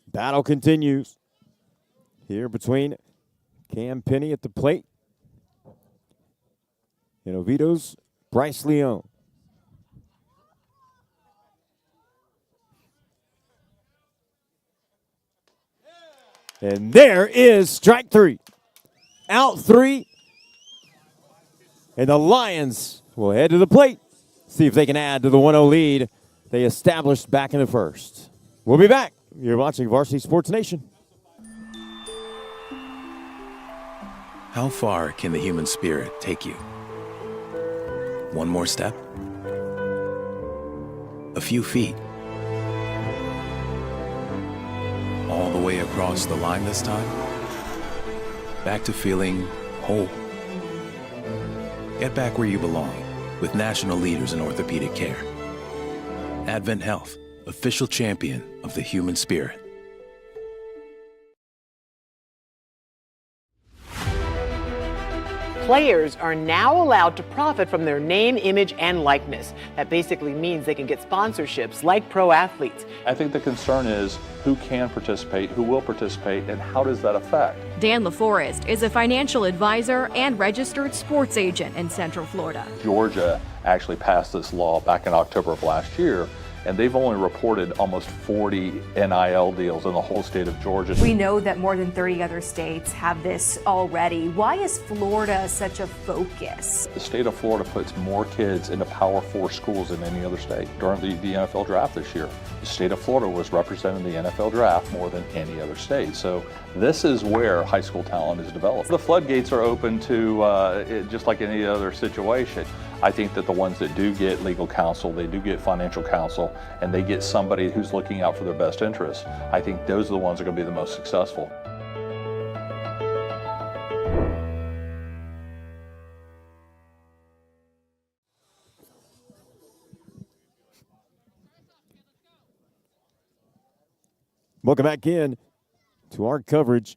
Battle continues. Here between Cam Penny at the plate and Ovito's Bryce Leone. And there is strike three. Out three. And the Lions will head to the plate. See if they can add to the 1-0 lead they established back in the first. We'll be back. You're watching Varsity Sports Nation. How far can the human spirit take you? One more step? A few feet? All the way across the line this time? Back to feeling whole. Get back where you belong with national leaders in orthopedic care. Advent Health, official champion of the human spirit. Players are now allowed to profit from their name, image, and likeness. That basically means they can get sponsorships like pro athletes. I think the concern is who can participate, who will participate, and how does that affect? Dan LaForest is a financial advisor and registered sports agent in Central Florida. Georgia actually passed this law back in October of last year, and they've only reported almost 40 NIL deals in the whole state of Georgia. We know that more than 30 other states have this already. Why is Florida such a focus? The state of Florida puts more kids into Power 4 schools than any other state. During the NFL draft this year, the state of Florida was representing the NFL draft more than any other state. So this is where high school talent is developed. The floodgates are open to just like any other situation. I think that the ones that do get legal counsel, they do get financial counsel, and they get somebody who's looking out for their best interests, I think those are the ones that are going to be the most successful. Welcome back in to our coverage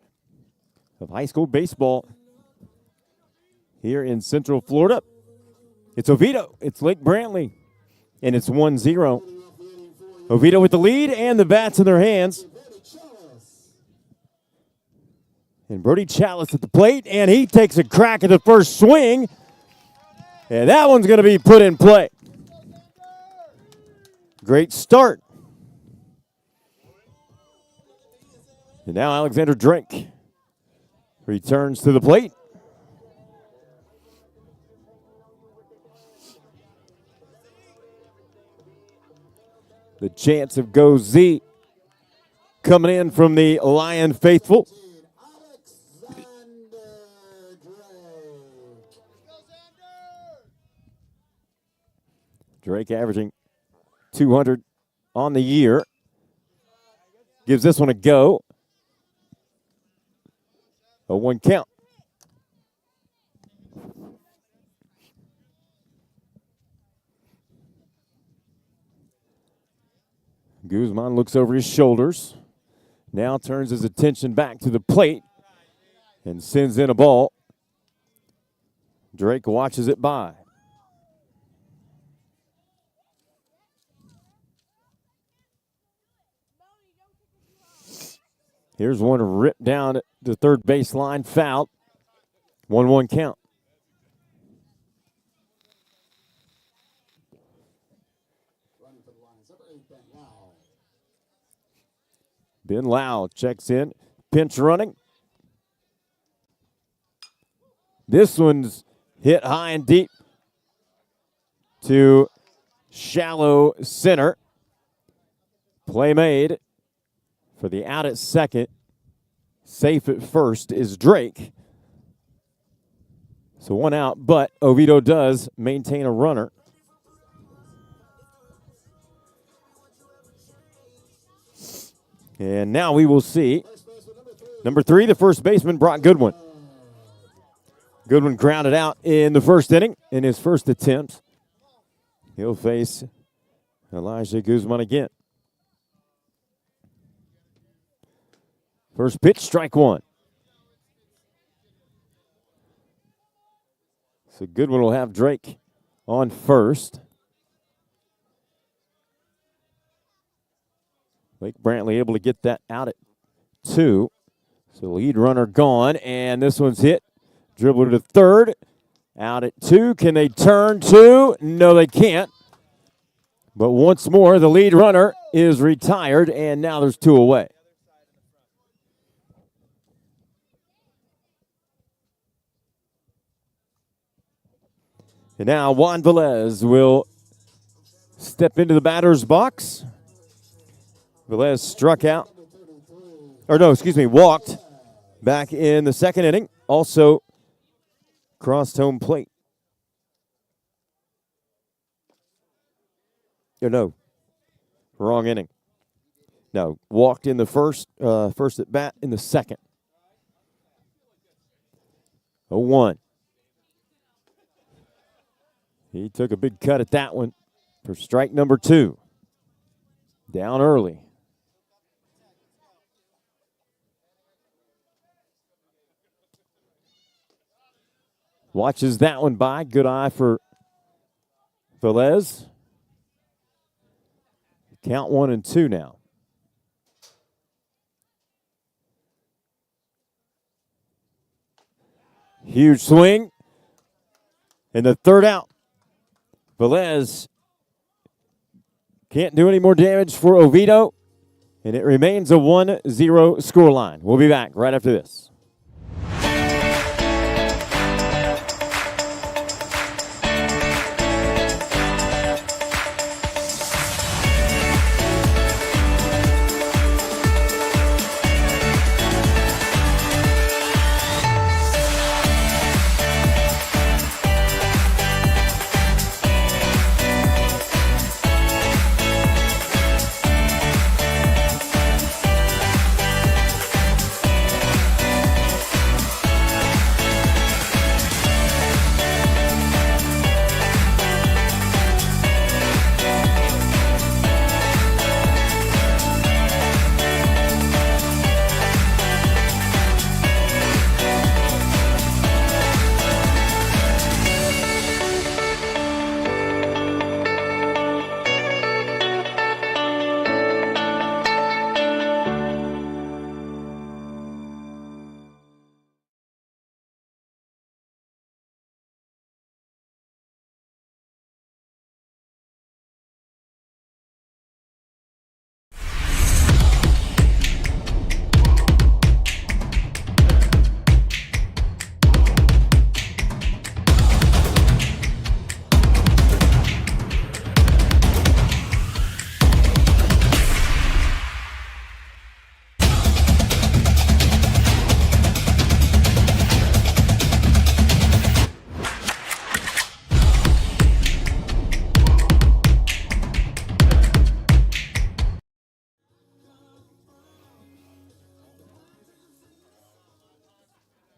of high school baseball here in Central Florida. It's Oviedo, it's Lake Brantley, and it's 1-0. Oviedo with the lead and the bats in their hands. And Brody Chalice at the plate, and he takes a crack at the first swing. And that one's going to be put in play. Great start. And now Alexander Drake returns to the plate. The chance of Go Z coming in from the Lion faithful. Drake averaging 200 on the year. Gives this one a go. A 1 count. Guzman looks over his shoulders. Now turns his attention back to the plate and sends in a ball. Drake watches it by. Here's one ripped down the third baseline, fouled. 1-1 count. Ben Lau checks in, pinch running. This one's hit high and deep to shallow center. Play made for the out at second. Safe at first is Drake. So one out, but Oviedo does maintain a runner. And now we will see number 3, the first baseman, Brock Goodwin. Goodwin grounded out in the first inning in his first attempt. He'll face Elijah Guzman again. First pitch, strike one. So Goodwin will have Drake on first. Lake Brantley able to get that out at 2. So lead runner gone, and this one's hit. Dribbler to third. Out at 2. Can they turn 2? No, they can't. But once more, the lead runner is retired, and now there's 2 away. And now Juan Velez will step into the batter's box. Velez struck out. Walked back in the second inning. Also crossed home plate. Wrong inning. No, walked in the first at bat in the second. 0-1. He took a big cut at that one for strike number 2. Down early. Watches that one by. Good eye for Velez. Count 1-2 now. Huge swing. And the third out. Velez can't do any more damage for Oviedo, and it remains a 1-0 scoreline. We'll be back right after this.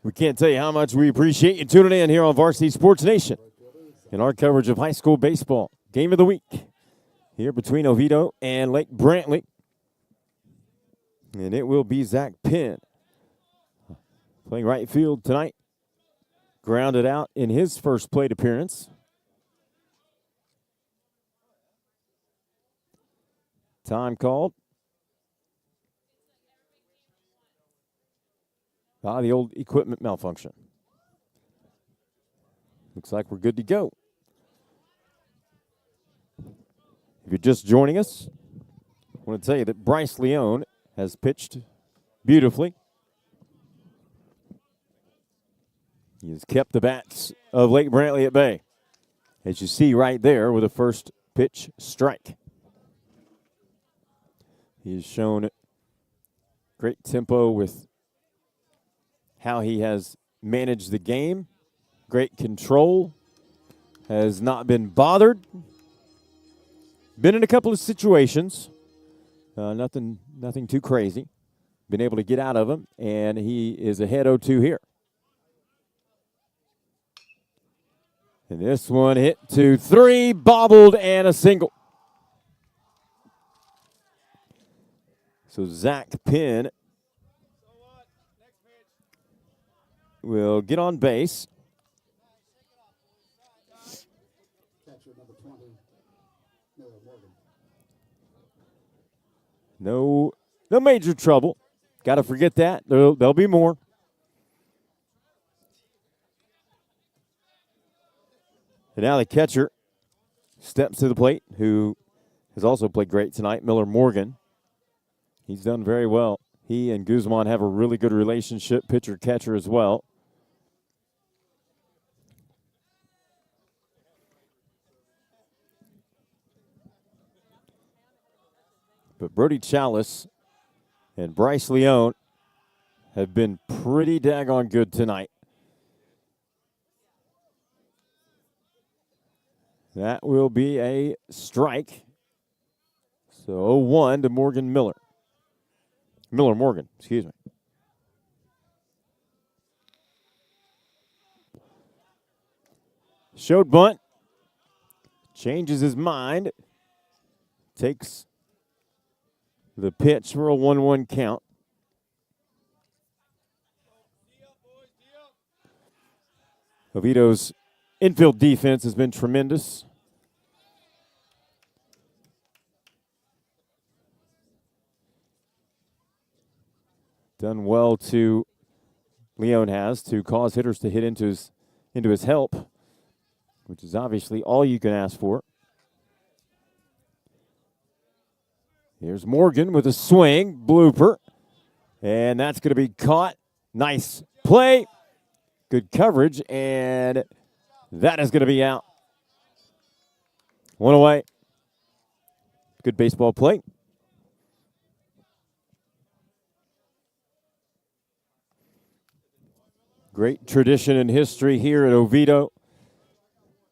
We can't tell you how much we appreciate you tuning in here on Varsity Sports Nation in our coverage of high school baseball. Game of the week here between Oviedo and Lake Brantley. And it will be Zach Penn playing right field tonight. Grounded out in his first plate appearance. Time called. The old equipment malfunction. Looks like we're good to go. If you're just joining us, I want to tell you that Bryce Leone has pitched beautifully. He has kept the bats of Lake Brantley at bay, as you see right there with a first pitch strike. He has shown great tempo with how he has managed the game, great control, has not been bothered. Been in a couple of situations, nothing too crazy. Been able to get out of them, and he is ahead 0-2 here. And this one hit 2-3, bobbled, and a single. So Zach Penn will get on base. No major trouble. Got to forget that. There'll be more. And now the catcher steps to the plate, who has also played great tonight, Miller Morgan. He's done very well. He and Guzman have a really good relationship, pitcher-catcher as well. But Brody Chalice and Bryce Leone have been pretty daggone good tonight. That will be a strike. So 0-1 to Morgan Miller. Miller Morgan, excuse me. Showed bunt. Changes his mind. Takes the pitch for a 1-1 count. Oviedo's infield defense has been tremendous. Done well to Leone has to cause hitters to hit into his help, which is obviously all you can ask for. Here's Morgan with a swing, blooper, and that's going to be caught. Nice play, good coverage, and that is going to be out. One away. Good baseball play. Great tradition and history here at Oviedo.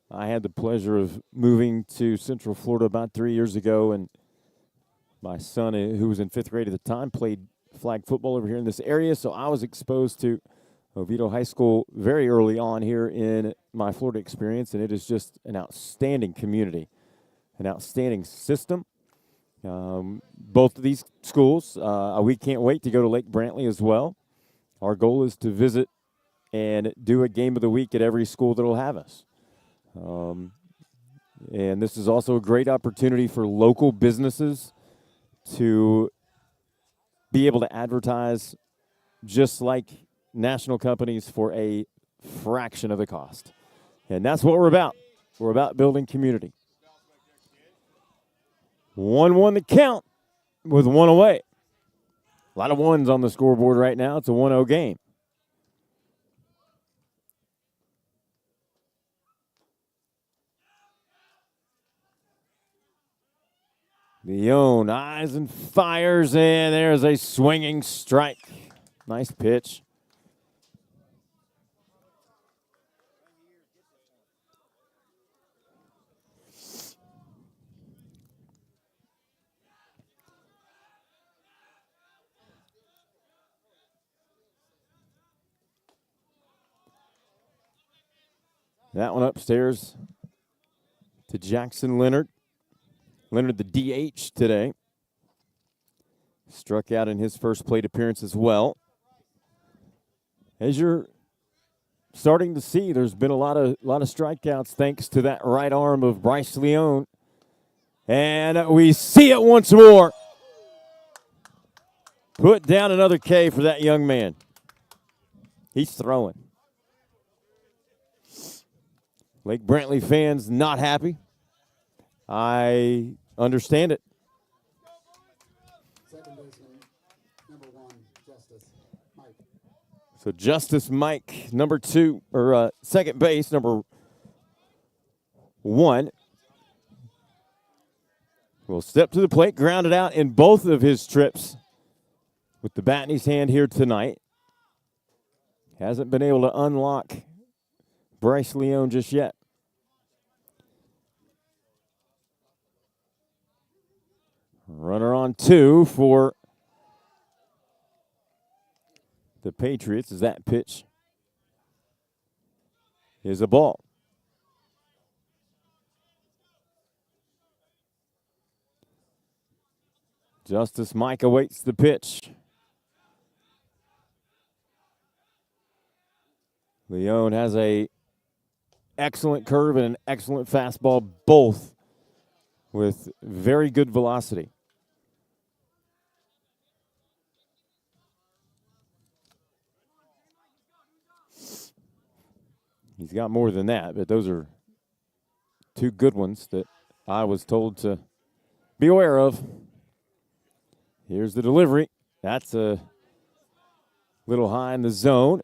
I had the pleasure of moving to Central Florida about 3 years ago, and my son, who was in 5th grade at the time, played flag football over here in this area, so I was exposed to Oviedo High School very early on here in my Florida experience, and it is just an outstanding community, an outstanding system. Both of these schools, we can't wait to go to Lake Brantley as well. Our goal is to visit and do a game of the week at every school that will have us. And this is also a great opportunity for local businesses to be able to advertise just like national companies for a fraction of the cost. And that's what we're about. We're about building community. 1-1 the count with one away. A lot of ones on the scoreboard right now. It's a 1-0 game. Leone eyes and fires, and there's a swinging strike. Nice pitch. That one upstairs to Jackson Leonard. Leonard, the DH today, struck out in his first plate appearance as well. As you're starting to see, there's been a lot of strikeouts thanks to that right arm of Bryce Leone. And we see it once more. Put down another K for that young man. He's throwing. Lake Brantley fans not happy. I understand it. So Justice Mike, number 2, or second base, number 1, will step to the plate, grounded out in both of his trips with the bat in his hand here tonight. Hasn't been able to unlock Bryce Leone just yet. Runner on 2 for the Patriots as that pitch is a ball. Justice Mike awaits the pitch. Leone has a excellent curve and an excellent fastball, both with very good velocity. He's got more than that, but those are 2 good ones that I was told to be aware of. Here's the delivery. That's a little high in the zone.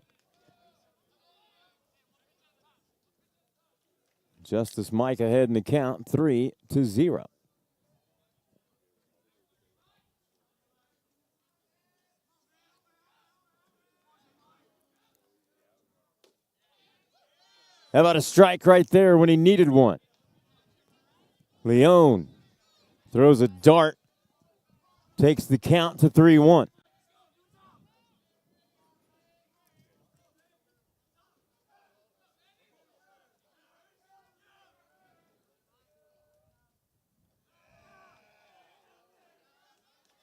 Justice Mike ahead in the count, 3-0. How about a strike right there when he needed one? Leone throws a dart, takes the count to 3-1.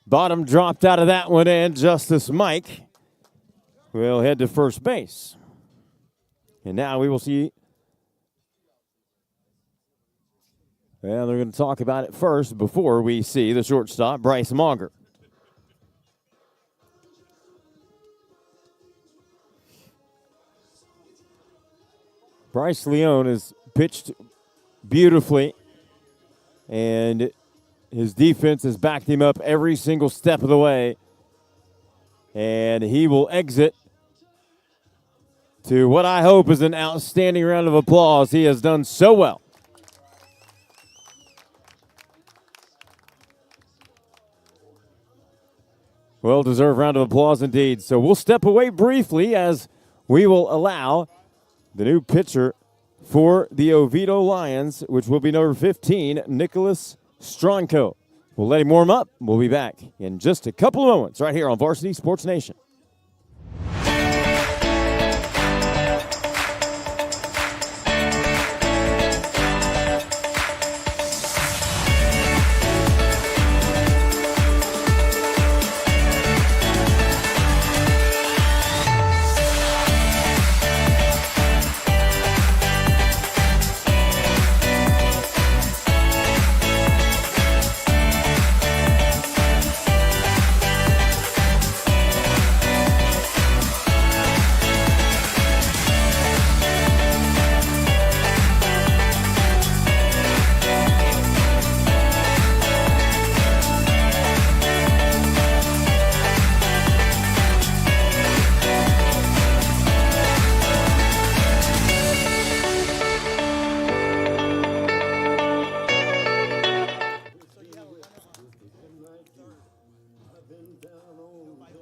Bottom dropped out of that one, and Justice Mike will head to first base. And now we will see. Well, they're going to talk about it first before we see the shortstop, Bryce Mauger. Bryce Leone has pitched beautifully, and his defense has backed him up every single step of the way. And he will exit to what I hope is an outstanding round of applause. He has done so well. Well-deserved round of applause indeed. So we'll step away briefly as we will allow the new pitcher for the Oviedo Lions, which will be number 15, Nicholas Stronko. We'll let him warm up. We'll be back in just a couple of moments right here on Varsity Sports Nation.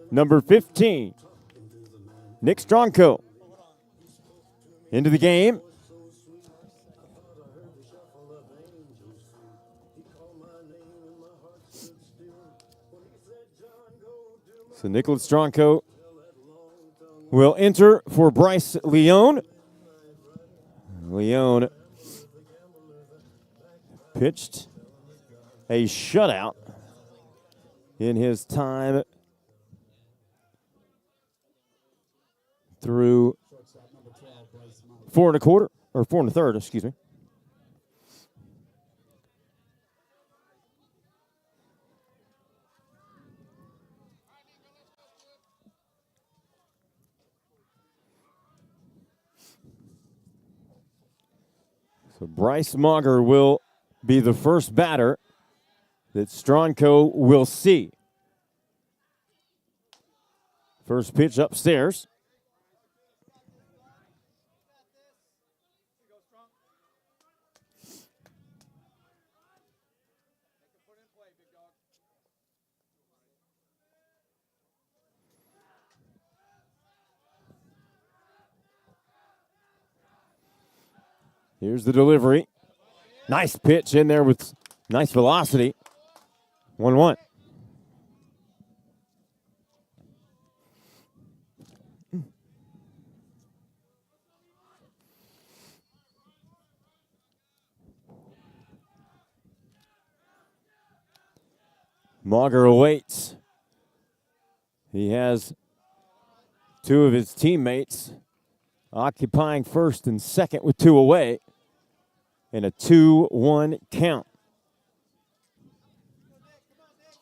Number 15, Nick Stronko into the game. So Nicholas Stronko will enter for Bryce Leone. Leone pitched a shutout in his time through 4 1/4, or 4 1/3, excuse me. So Bryce Mauger will be the first batter that Stronko will see. First pitch upstairs. Here's the delivery. Nice pitch in there with nice velocity. 1-1. Mauger awaits. He has two of his teammates occupying first and second with two away, and a 2-1 count.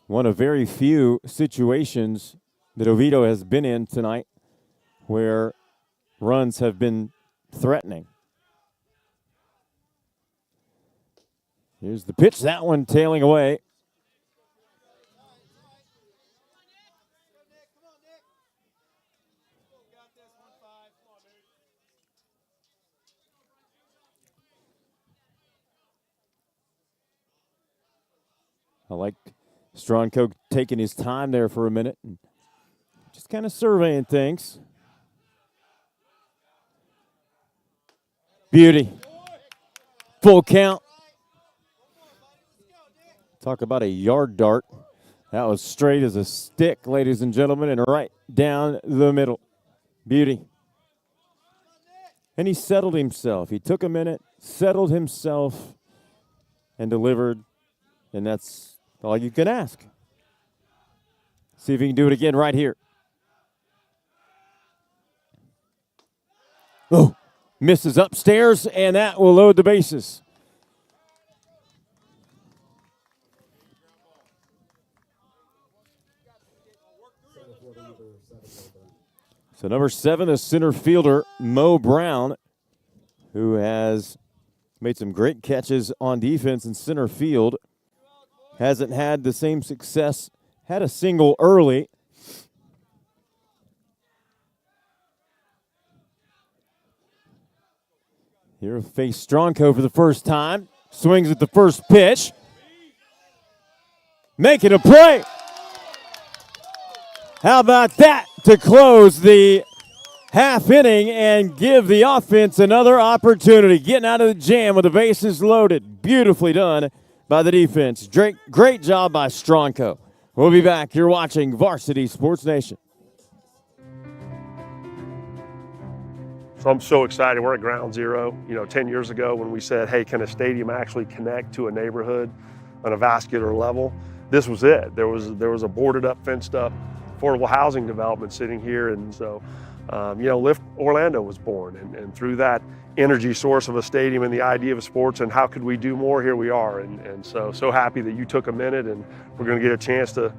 One of very few situations that Oviedo has been in tonight where runs have been threatening. Here's the pitch, that one tailing away. I like Stronko taking his time there for a minute and just kind of surveying things. Beauty. Full count. Talk about a yard dart. That was straight as a stick, ladies and gentlemen, and right down the middle. Beauty. And he settled himself. He took a minute, settled himself, and delivered. And that's all you can ask. See if he can do it again right here. Oh, misses upstairs, and that will load the bases. So number 7, the center fielder, Mo Brown, who has made some great catches on defense in center field. Hasn't had the same success. Had a single early. Here, face Stronko for the first time. Swings at the first pitch. Making a play. How about that to close the half inning and give the offense another opportunity. Getting out of the jam with the bases loaded. Beautifully done by the defense. Great job by Stronko. We'll be back. You're watching Varsity Sports Nation. So I'm so excited. We're at ground zero. 10 years ago when we said, hey, can a stadium actually connect to a neighborhood on a vascular level? This was it. There was a boarded up, fenced up, affordable housing development sitting here. And so, Lift Orlando was born. And through that energy source of a stadium and the idea of sports and how could we do more, here we are. And so happy that you took a minute, and we're going to get a chance to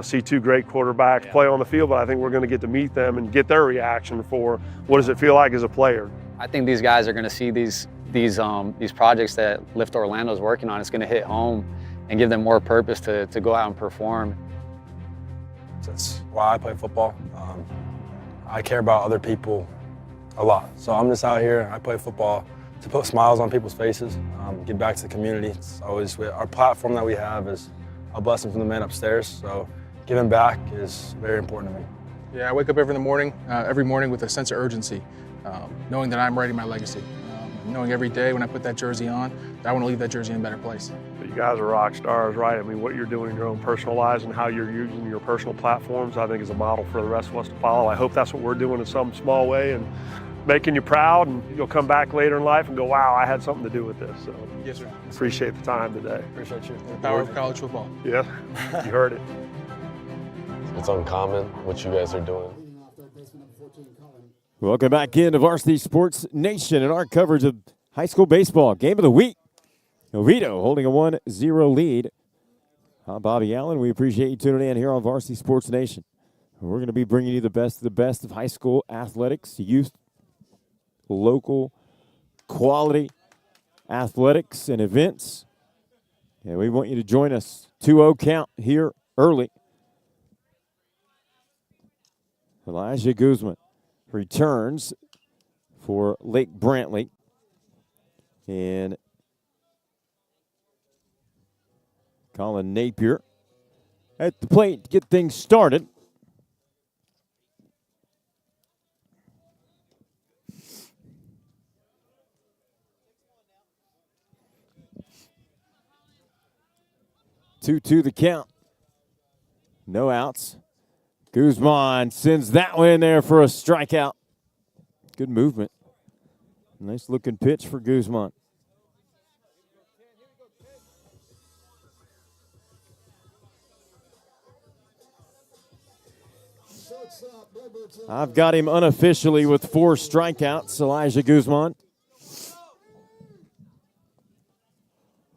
see two great quarterbacks play on the field, but I think we're going to get to meet them and get their reaction for what does it feel like as a player. I think these guys are going to see these projects that Lift Orlando is working on. It's going to hit home and give them more purpose to go out and perform. That's why I play football. I care about other people a lot. So I'm just out here, I play football to put smiles on people's faces, give back to the community. It's always, our platform that we have is a blessing from the man upstairs, so giving back is very important to me. Yeah, I wake up every morning with a sense of urgency, knowing that I'm writing my legacy. Knowing every day when I put that jersey on, that I want to leave that jersey in a better place. You guys are rock stars, right? I mean, what you're doing in your own personal lives and how you're using your personal platforms, I think is a model for the rest of us to follow. I hope that's what we're doing in some small way and making you proud, and you'll come back later in life and go, wow, I had something to do with this. So yes, sir. Appreciate the time today. Appreciate you. The power of college football. Yeah, you heard it. It's uncommon what you guys are doing. Welcome back into Varsity Sports Nation and our coverage of high school baseball. Game of the week. Ovito holding a 1-0 lead. I'm Bobby Allen. We appreciate you tuning in here on Varsity Sports Nation. We're going to be bringing you the best of high school athletics, youth, local, quality athletics and events. And we want you to join us. 2-0 count here early. Elijah Guzman returns for Lake Brantley. And Colin Napier at the plate to get things started. 2-2 the count. No outs. Guzman sends that one in there for a strikeout. Good movement. Nice looking pitch for Guzman. I've got him unofficially with 4 strikeouts, Elijah Guzman.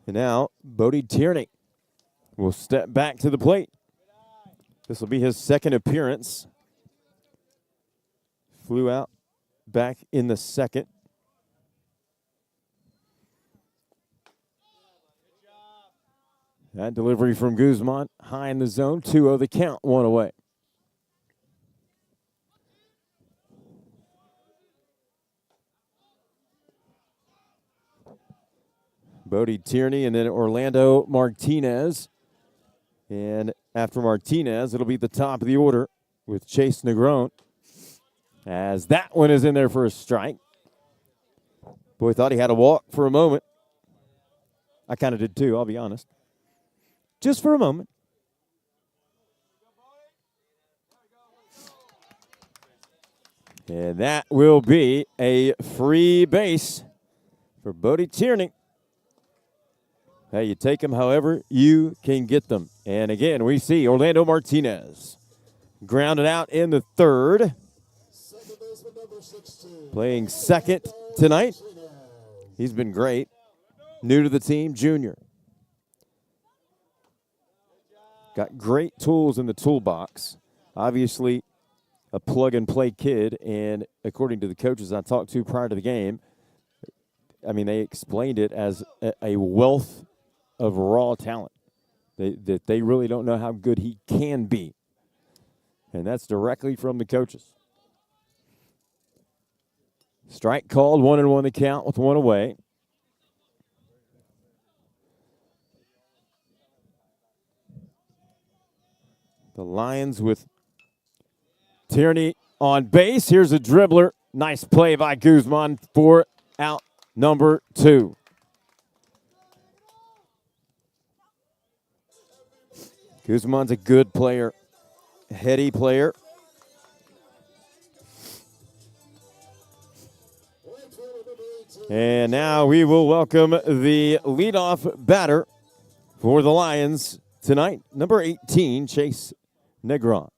And now, Bodie Tierney will step back to the plate. This will be his second appearance. Flew out back in the second. That delivery from Guzman, high in the zone, 2-0 the count, 1 away. Bodie Tierney and then Orlando Martinez. And after Martinez, it'll be the top of the order with Chase Negron. As that one is in there for a strike. Boy, thought he had a walk for a moment. I kind of did too, I'll be honest. Just for a moment. And that will be a free base for Bodie Tierney. Hey, you take them however you can get them. And again, we see Orlando Martinez grounded out in the third. Playing second tonight. He's been great. New to the team, junior. Got great tools in the toolbox. Obviously, a plug-and-play kid. And according to the coaches I talked to prior to the game, I mean, they explained it as a wealth of raw talent. That they really don't know how good he can be. And that's directly from the coaches. Strike called, 1-1 the count with 1 away. The Lions with Tierney on base. Here's a dribbler. Nice play by Guzman for out number 2. Guzman's a good player, heady player. And now we will welcome the leadoff batter for the Lions tonight, number 18, Chase Negron.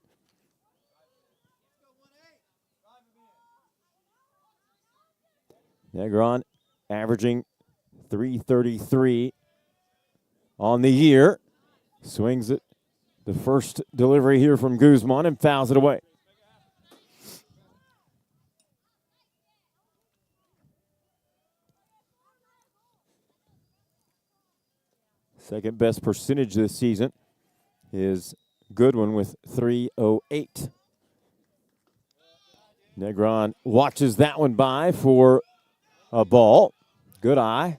Negron averaging .333 on the year. Swings it. The first delivery here from Guzman and fouls it away. Second best percentage this season is Goodwin with .308. Negron watches that one by for a ball. Good eye.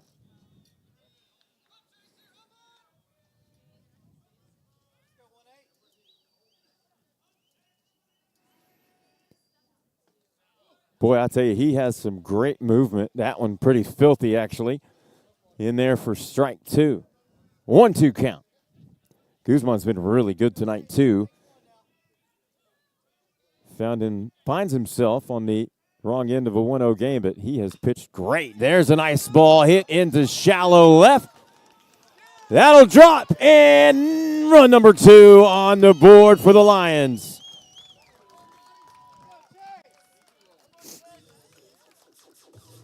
Boy, I tell you, he has some great movement. That one pretty filthy, actually. In there for strike 2. 1-2 count. Guzman's been really good tonight, too. Finds himself on the wrong end of a 1-0 game, but he has pitched great. There's a nice ball hit into shallow left. That'll drop, and run number 2 on the board for the Lions.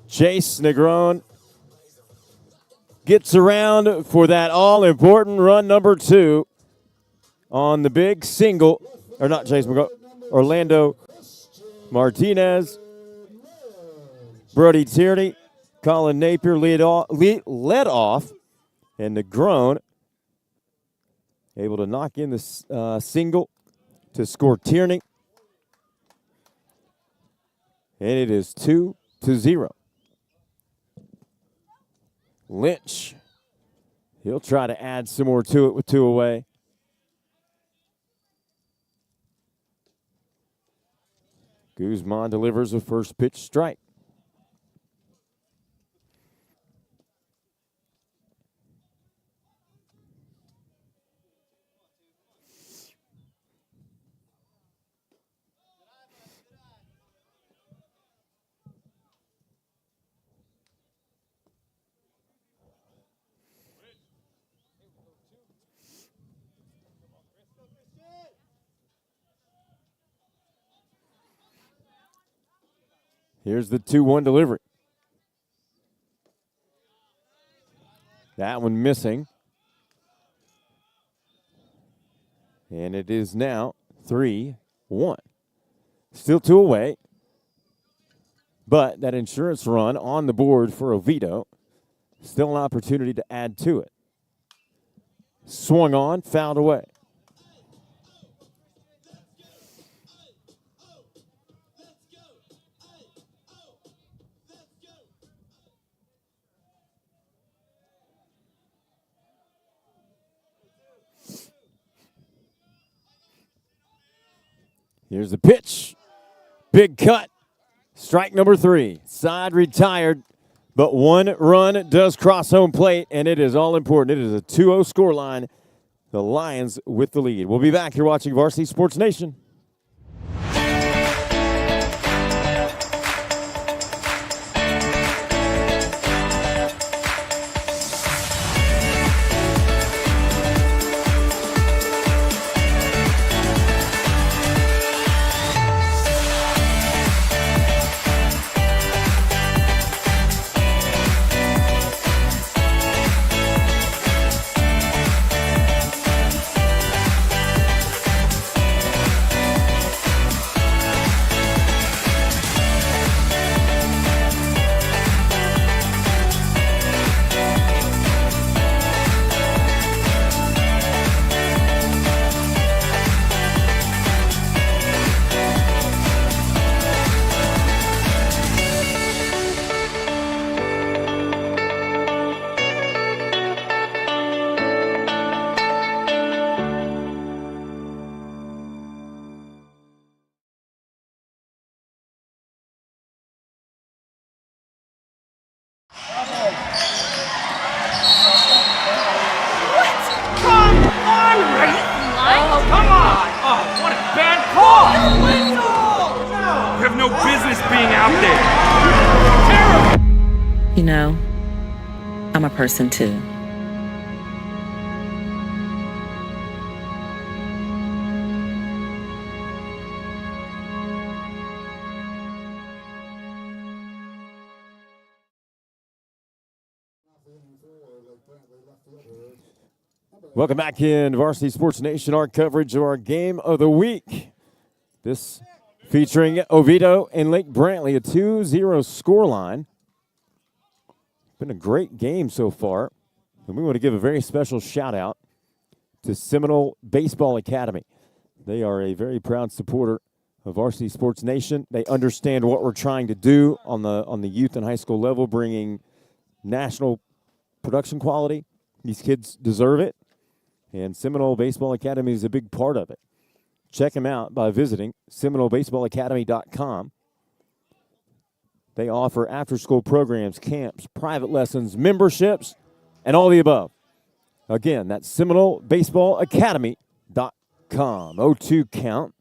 Chase Negron gets around for that all-important run number 2 on the big single, or not Chase McGraw, Orlando Martinez, Brody Tierney, Colin Napier led off, and Negron able to knock in the single to score Tierney. And it is 2-0. Lynch, he'll try to add some more to it with 2 away. Guzman delivers a first pitch strike. Here's the 2-1 delivery. That one missing. And it is now 3-1. Still 2 away. But that insurance run on the board for Oviedo. Still an opportunity to add to it. Swung on, fouled away. Here's the pitch. Big cut. Strike number 3. Side retired, but 1 run does cross home plate, and it is all important. It is a 2-0 scoreline. The Lions with the lead. We'll be back here watching Varsity Sports Nation. You know, I'm a person too. Welcome back in Varsity Sports Nation, our coverage of our game of the week. This featuring Oviedo and Lake Brantley, a 2-0 scoreline. Been a great game so far. And we want to give a very special shout out to Seminole Baseball Academy. They are a very proud supporter of Varsity Sports Nation. They understand what we're trying to do on the youth and high school level, bringing national production quality. These kids deserve it. And Seminole Baseball Academy is a big part of it. Check them out by visiting SeminoleBaseballAcademy.com. They offer after-school programs, camps, private lessons, memberships, and all the above. Again, that's SeminoleBaseballAcademy.com. 0-2 count.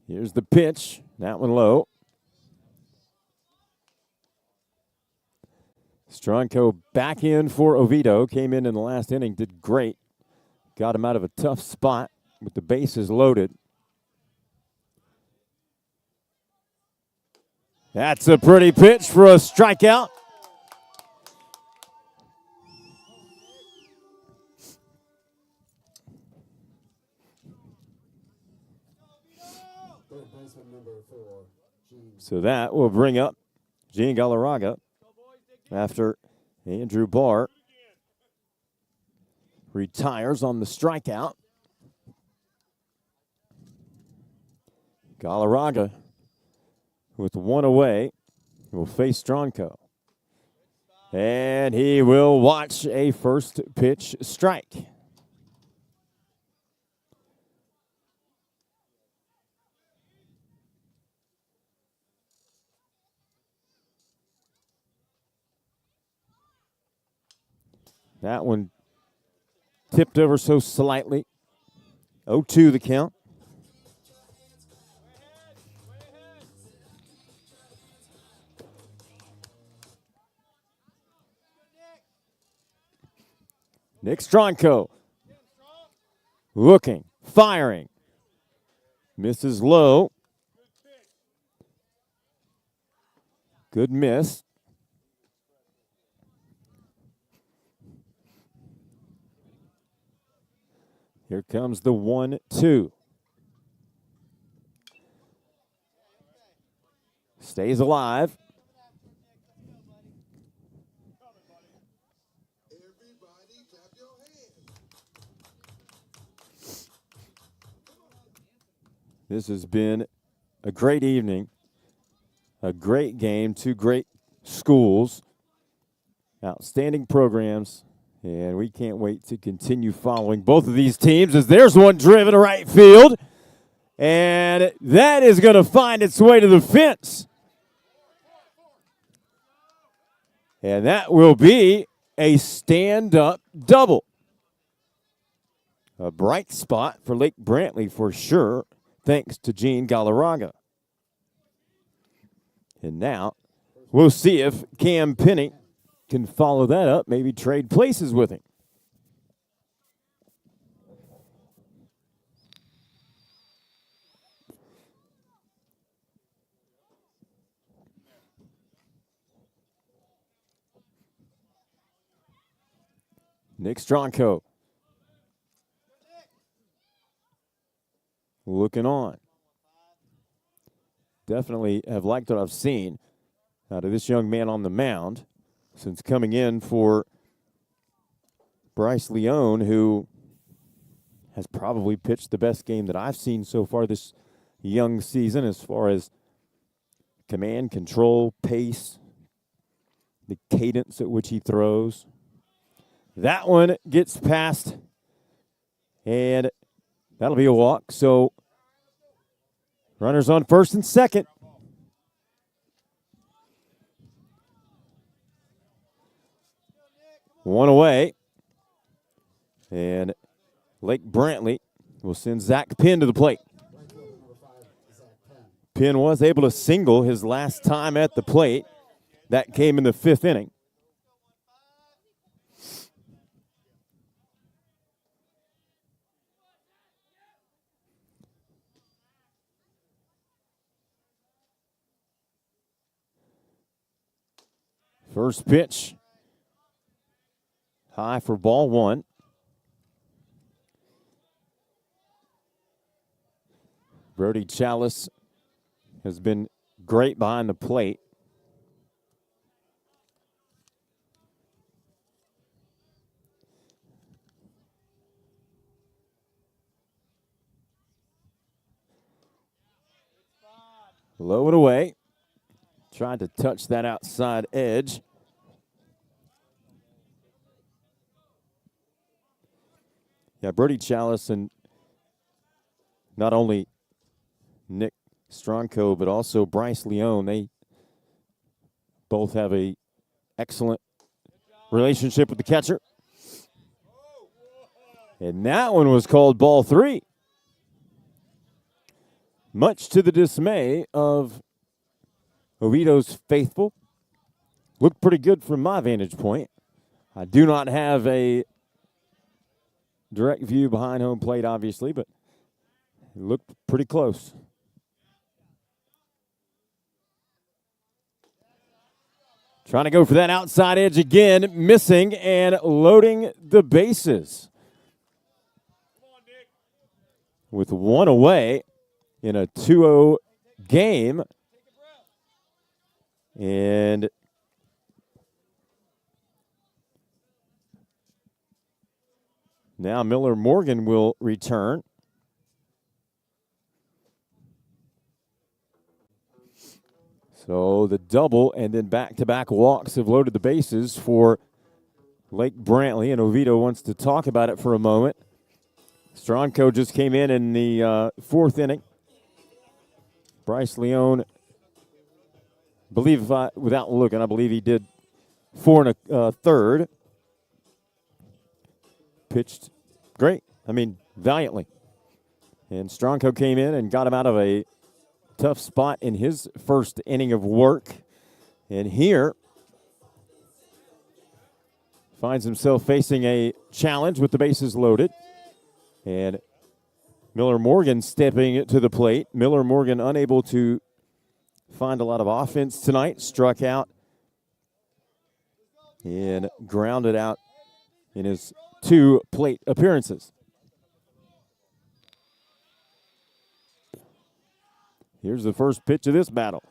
Here's the pitch. That one low. Stronko back in for Oviedo. Came in the last inning, did great. Got him out of a tough spot with the bases loaded. That's a pretty pitch for a strikeout. So that will bring up Gene Galarraga after Andrew Barr retires on the strikeout. Galarraga with one away will face Stronko. And he will watch a first pitch strike. That one tipped over so slightly. 0-2 the count. Nick Stronko looking, firing. Misses low. Good miss. Here comes the 1-2. Stays alive. This has been a great evening, a great game, two great schools, outstanding programs, and we can't wait to continue following both of these teams as there's one driven to right field, and that is going to find its way to the fence. And that will be a stand-up double. A bright spot for Lake Brantley for sure, thanks to Gene Galarraga. And now we'll see if Cam Penny can follow that up, maybe trade places with him. Nick Stronko looking on. Definitely have liked what I've seen out of this young man on the mound since coming in for Bryce Leone, who has probably pitched the best game that I've seen so far this young season as far as command, control, pace, the cadence at which he throws. That one gets past, and that'll be a walk. So runners on first and second. One away. And Lake Brantley will send Zach Penn to the plate. Penn was able to single his last time at the plate. That came in the 5th inning. First pitch, high for ball one. Brody Chalice has been great behind the plate. Low and away. Tried to touch that outside edge. Yeah, Brody Chalice and not only Nick Stronko, but also Bryce Leone, they both have a excellent relationship with the catcher. And that one was called ball 3. Much to the dismay of Ovito's faithful. Looked pretty good from my vantage point. I do not have a direct view behind home plate, obviously, but it looked pretty close. Trying to go for that outside edge again, missing and loading the bases. With one away in a 2-0 game. And now Miller Morgan will return. So the double and then back-to-back walks have loaded the bases for Lake Brantley, and Oviedo wants to talk about it for a moment. Stronko just came in the 4th inning. Bryce Leone, without looking, I believe he did 4 1/3. Pitched great. Valiantly. And Stronko came in and got him out of a tough spot in his first inning of work. And here finds himself facing a challenge with the bases loaded. And Miller Morgan stepping to the plate. Miller Morgan unable to find a lot of offense tonight. Struck out and grounded out in his 2 plate appearances. Here's the first pitch of this battle.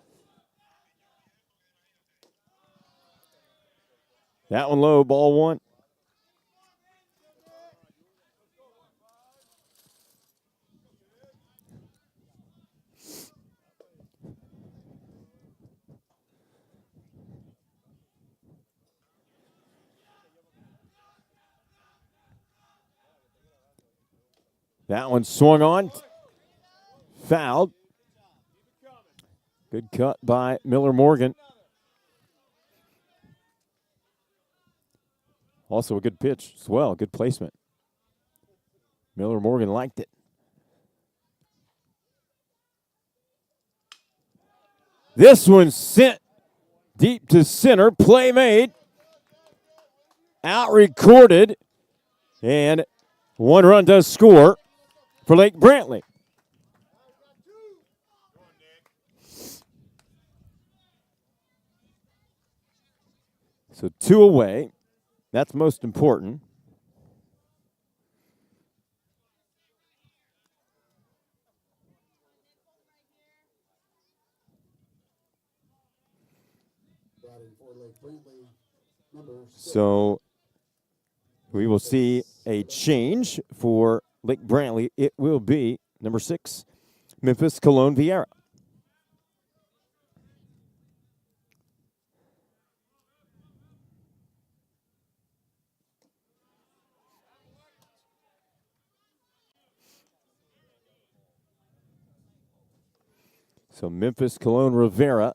That one low, ball 1. That one swung on, fouled. Good cut by Miller Morgan. Also a good pitch as well, good placement. Miller Morgan liked it. This one sent deep to center, play made. Out recorded, and 1 run does score for Lake Brantley. So 2 away. That's most important. So we will see a change for Lake Brantley. It will be number 6, Memphis Cologne Vieira. So Memphis Cologne Rivera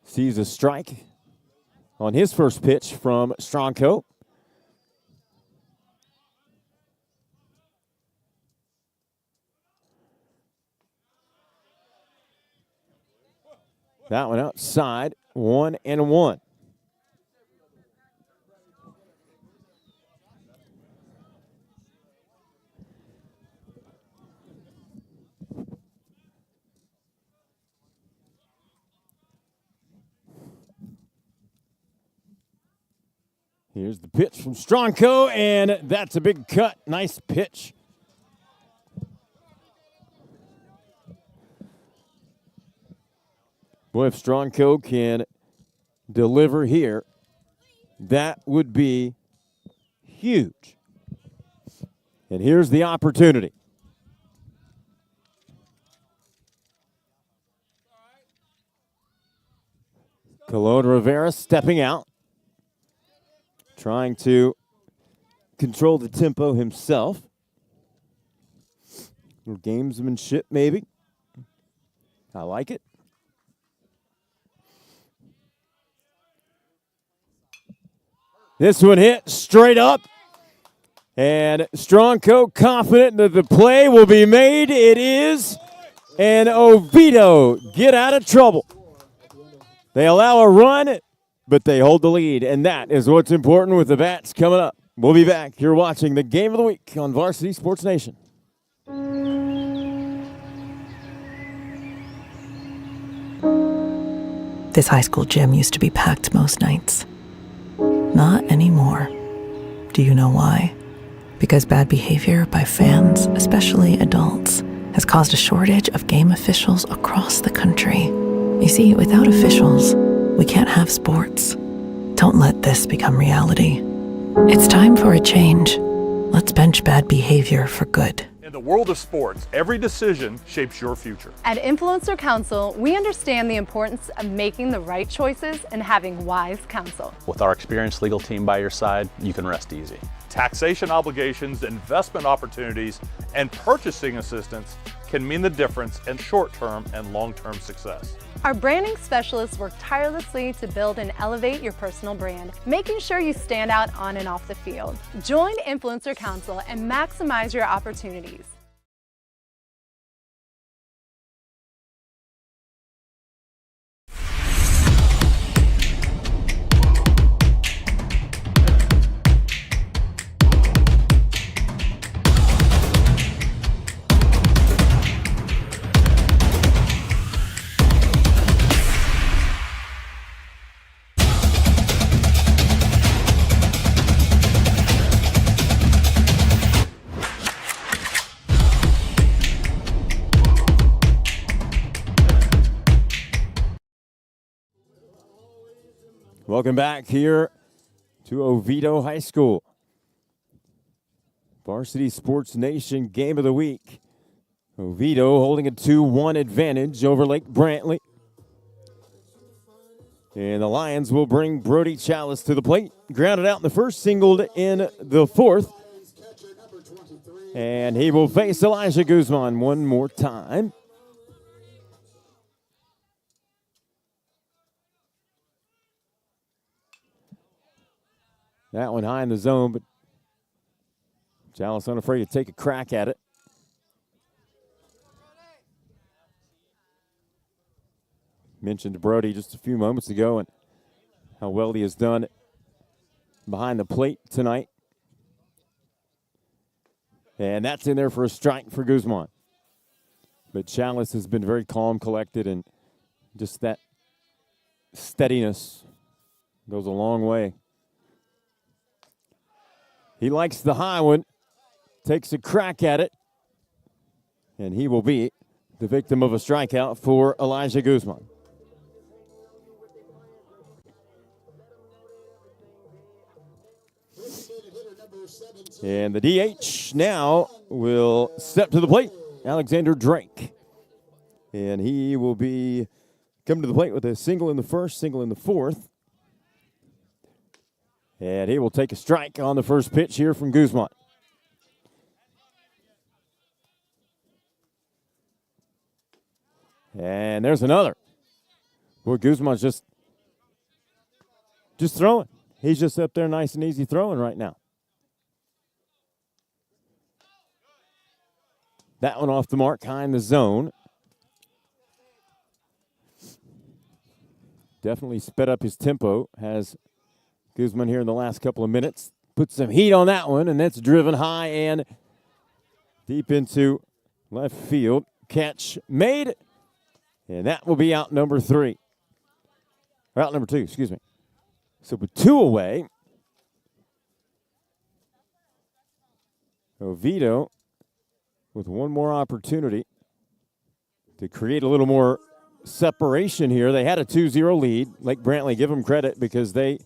sees a strike on his first pitch from Stronco. That one outside, 1-1. Here's the pitch from Stronco, and that's a big cut. Nice pitch. Boy, if Stronco can deliver here, that would be huge. And here's the opportunity. Cologne Rivera stepping out, trying to control the tempo himself. Little gamesmanship, maybe. I like it. This one hit straight up. And Stronco confident that the play will be made. It is. And Ovito get out of trouble. They allow a run, but they hold the lead. And that is what's important with the bats coming up. We'll be back. You're watching the Game of the Week on Varsity Sports Nation. This high school gym used to be packed most nights. Not anymore. Do you know why? Because bad behavior by fans, especially adults, has caused a shortage of game officials across the country. You see, without officials, we can't have sports. Don't let this become reality. It's time for a change. Let's bench bad behavior for good. In the world of sports, every decision shapes your future. At Influencer Council, we understand the importance of making the right choices and having wise counsel. With our experienced legal team by your side, you can rest easy. Taxation obligations, investment opportunities, and purchasing assistance can mean the difference in short-term and long-term success. Our branding specialists work tirelessly to build and elevate your personal brand, making sure you stand out on and off the field. Join Influencer Council and maximize your opportunities. Welcome back here to Oviedo High School. Varsity Sports Nation Game of the Week. Oviedo holding a 2-1 advantage over Lake Brantley. And the Lions will bring Brody Chalice to the plate. Grounded out in the first, singled in the fourth. And he will face Elijah Guzman one more time. That one high in the zone, but Chalice unafraid to take a crack at it. Mentioned Brody just a few moments ago and how well he has done behind the plate tonight. And that's in there for a strike for Guzman. But Chalice has been very calm, collected, and just that steadiness goes a long way. He likes the high one, takes a crack at it, and he will be the victim of a strikeout for Elijah Guzman. And the DH now will step to the plate, Alexander Drake. And he will be coming to the plate with a single in the first, single in the fourth. And he will take a strike on the first pitch here from Guzman. And there's another. Boy, Guzman's just throwing. He's just up there nice and easy throwing right now. That one off the mark, high in the zone. Definitely sped up his tempo, has Guzman here in the last couple of minutes. Put some heat on that one, and that's driven high and deep into left field. Catch made, and that will be out number 3. Or out number 2, excuse me. So with 2 away, Oviedo with one more opportunity to create a little more separation here. They had a 2-0 lead. Lake Brantley, give them credit because they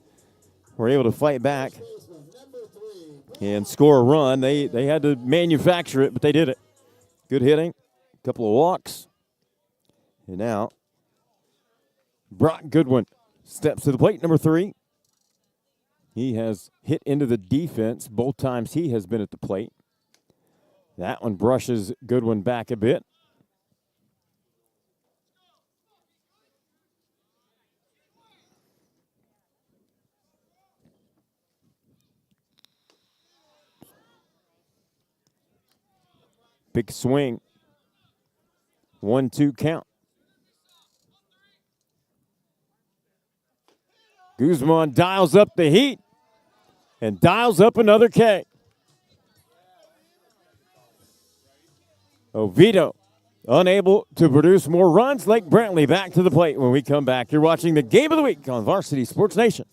were able to fight back and score a run. They had to manufacture it, but they did it. Good hitting, a couple of walks. And now Brock Goodwin steps to the plate, number 3. He has hit into the defense both times he has been at the plate. That one brushes Goodwin back a bit. Big swing. 1-2 count. Guzman dials up the heat and dials up another K. Oviedo unable to produce more runs. Lake Brantley back to the plate when we come back. You're watching the Game of the Week on Varsity Sports Nation.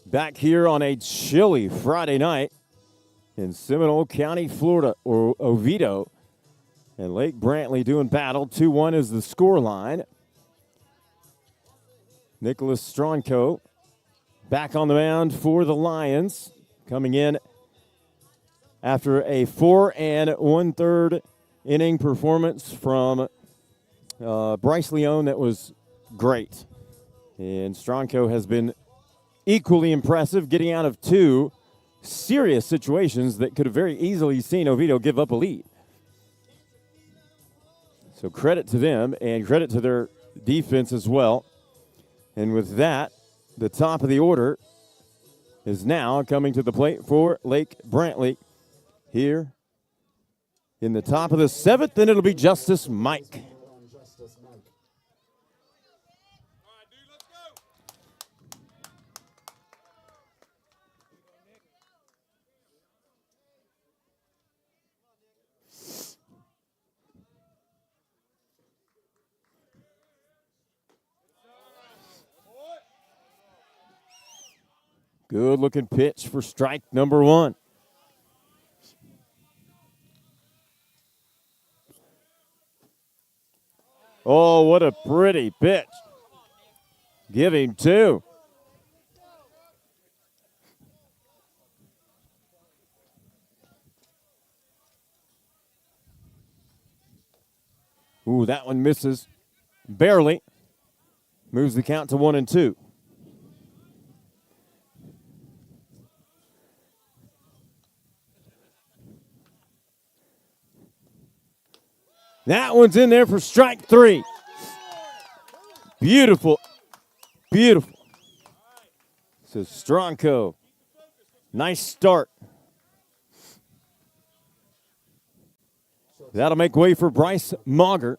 Back here on a chilly Friday night in Seminole County, Florida, or Oviedo. And Lake Brantley doing battle. 2-1 is the score line. Nicholas Stronko back on the mound for the Lions. Coming in after a 4 1/3 inning performance from Bryce Leone that was great. And Stronko has been equally impressive, getting out of two serious situations that could have very easily seen Oviedo give up a lead. So credit to them and credit to their defense as well. And with that, the top of the order is now coming to the plate for Lake Brantley here in the top of the 7th, and it'll be Justice Mike. Good looking pitch for strike number 1. Oh, what a pretty pitch. Give him 2. Ooh, that one misses barely. Moves the count to 1-2. That one's in there for strike 3. Beautiful, beautiful. So Stronko, nice start. That'll make way for Bryce Mauger.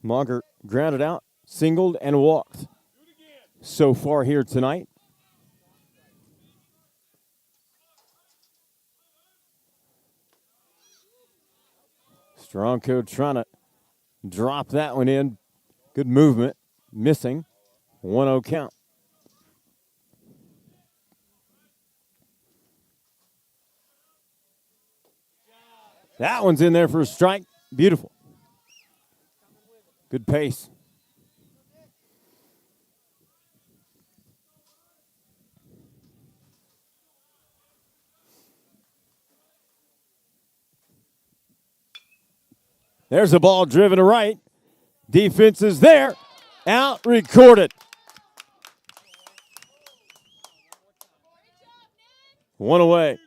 Mauger grounded out, singled, and walked so far here tonight. Stronko trying to drop that one in. Good movement. Missing. 1-0 count. That one's in there for a strike. Beautiful. Good pace. There's a ball driven to right. Defense is there. Out, recorded. 1 away.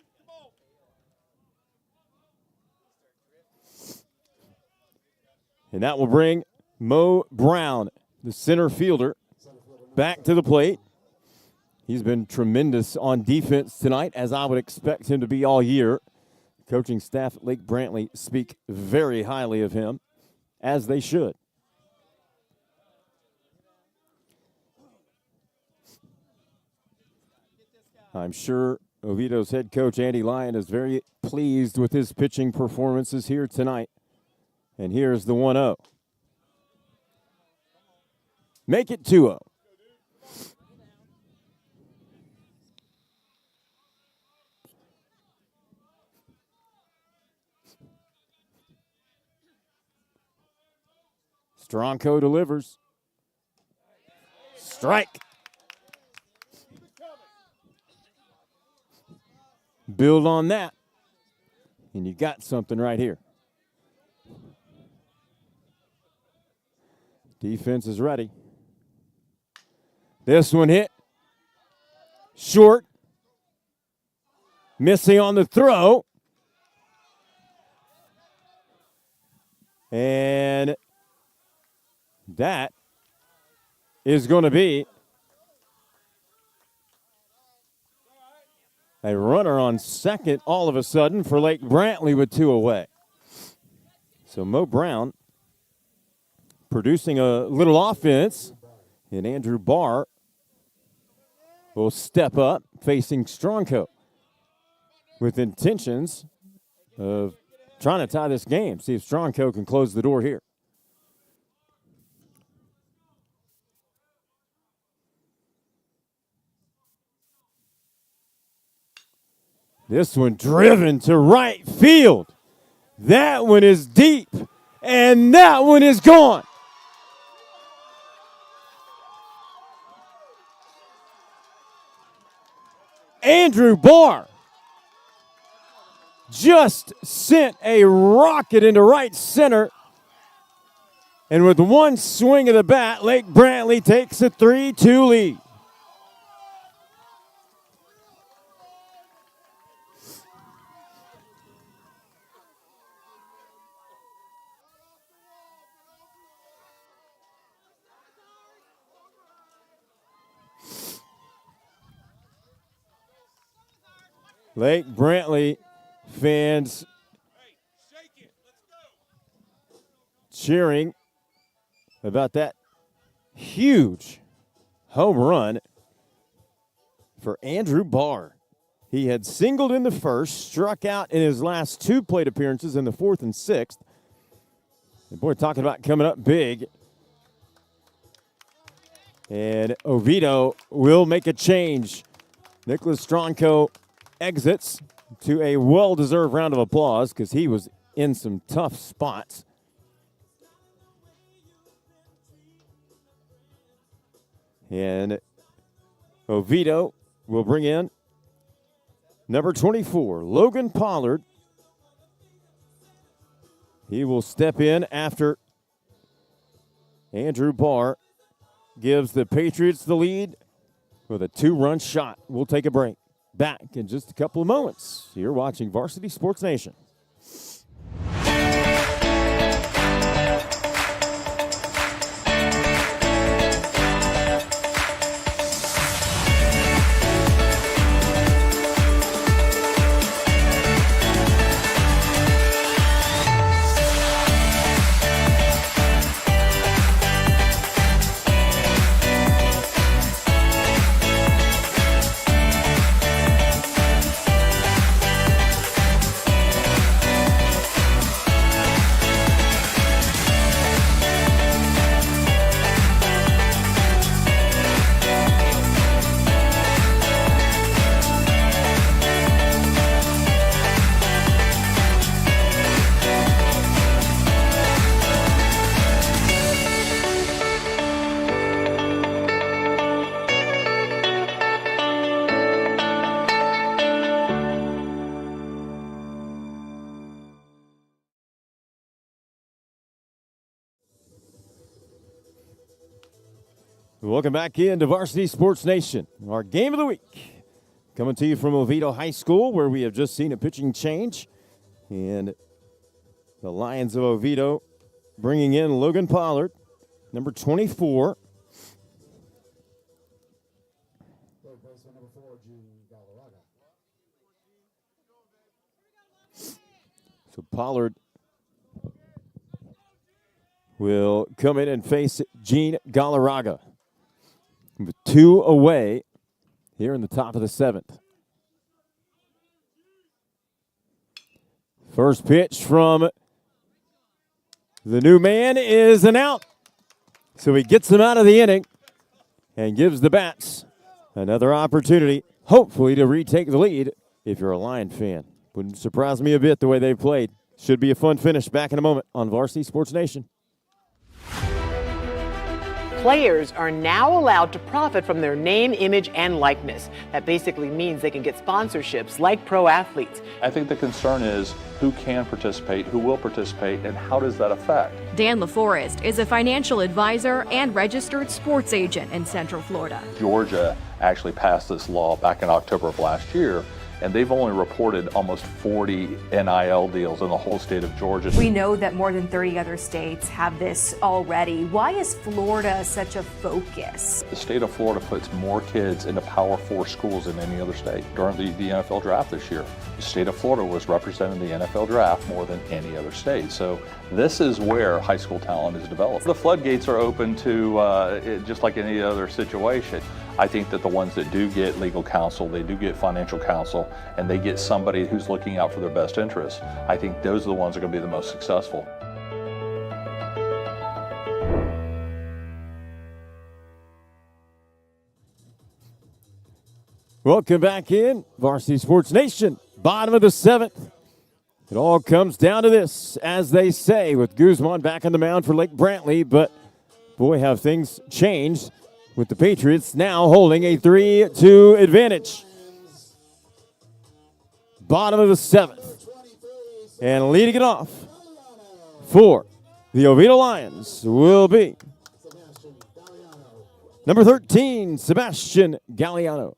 And that will bring Mo Brown, the center fielder, back to the plate. He's been tremendous on defense tonight, as I would expect him to be all year. Coaching staff at Lake Brantley speak very highly of him, as they should. I'm sure Oviedo's head coach, Andy Lyon, is very pleased with his pitching performances here tonight. And here's the 1-0. Make it 2-0. Stronko delivers. Strike. Build on that, and you got something right here. Defense is ready. This one hit. Short. Missing on the throw. And that is going to be a runner on second all of a sudden for Lake Brantley with 2 away. So Mo Brown producing a little offense, and Andrew Barr will step up facing Stronko with intentions of trying to tie this game. See if Stronko can close the door here. This one driven to right field. That one is deep, and that one is gone. Andrew Barr just sent a rocket into right center. And with one swing of the bat, Lake Brantley takes a 3-2 lead. Lake Brantley fans cheering about that huge home run for Andrew Barr. He had singled in the first, struck out in his last 2 plate appearances in the 4th and 6th. And boy, talking about coming up big. And Ovito will make a change. Nicholas Stronko exits to a well-deserved round of applause because he was in some tough spots. And Ovito will bring in number 24, Logan Pollard. He will step in after Andrew Barr gives the Patriots the lead with a 2-run shot. We'll take a break. Back in just a couple of moments. You're watching Varsity Sports Nation. Welcome back into Varsity Sports Nation. Our game of the week coming to you from Oviedo High School, where we have just seen a pitching change. And the Lions of Oviedo bringing in Logan Pollard, number 24. So Pollard will come in and face Gene Galarraga. With 2 away here in the top of the 7th. First pitch from the new man is an out. So he gets him out of the inning and gives the Bats another opportunity, hopefully to retake the lead if you're a Lion fan. Wouldn't surprise me a bit the way they've played. Should be a fun finish. Back in a moment on Varsity Sports Nation. Players are now allowed to profit from their name, image, and likeness. That basically means they can get sponsorships like pro athletes. I think the concern is who can participate, who will participate, and how does that affect? Dan LaForest is a financial advisor and registered sports agent in Central Florida. Georgia actually passed this law back in October of last year, and they've only reported almost 40 NIL deals in the whole state of Georgia. We know that more than 30 other states have this already. Why is Florida such a focus? The state of Florida puts more kids into Power 4 schools than any other state. During the NFL draft this year, the state of Florida was representing the NFL draft more than any other state. So this is where high school talent is developed. The floodgates are open to just like any other situation. I think that the ones that do get legal counsel, they do get financial counsel, and they get somebody who's looking out for their best interests, I think those are the ones that are going to be the most successful. Welcome back in Varsity Sports Nation, bottom of the 7th. It all comes down to this, as they say, with Guzman back on the mound for Lake Brantley, but boy, have things changed with the Patriots now holding a 3-2 advantage. Bottom of the 7th. And leading it off for the Oviedo Lions will be number 13, Sebastian Galliano.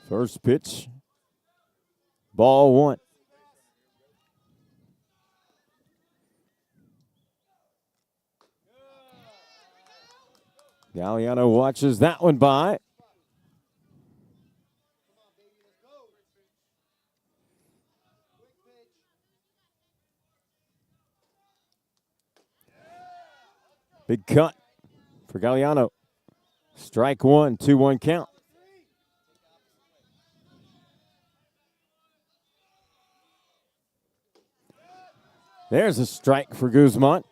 First pitch, ball 1. Galliano watches that one by. Big cut for Galliano. Strike one, 2-1 count. There's a strike for Guzman.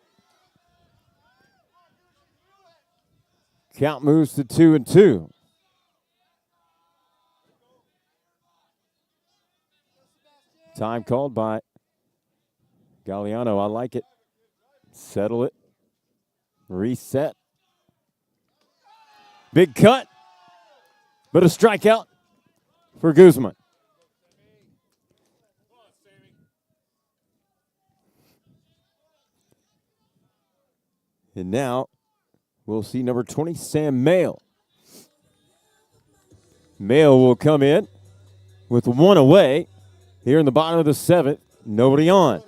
Count moves to 2-2. Time called by Galliano. I like it. Settle it. Reset. Big cut. But a strikeout for Guzman. And now we'll see number 20, Sam Mail. Mail will come in with one away here in the bottom of the seventh. Nobody on.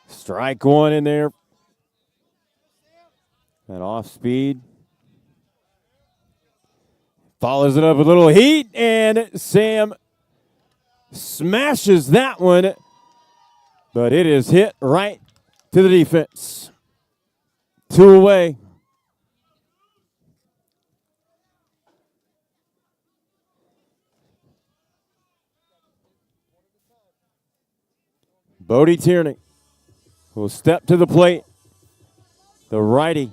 Strike one in there. And off speed. Follows it up with a little heat, and Sam smashes that one. But it is hit right to the defense. 2 away. Bodie Tierney will step to the plate. The righty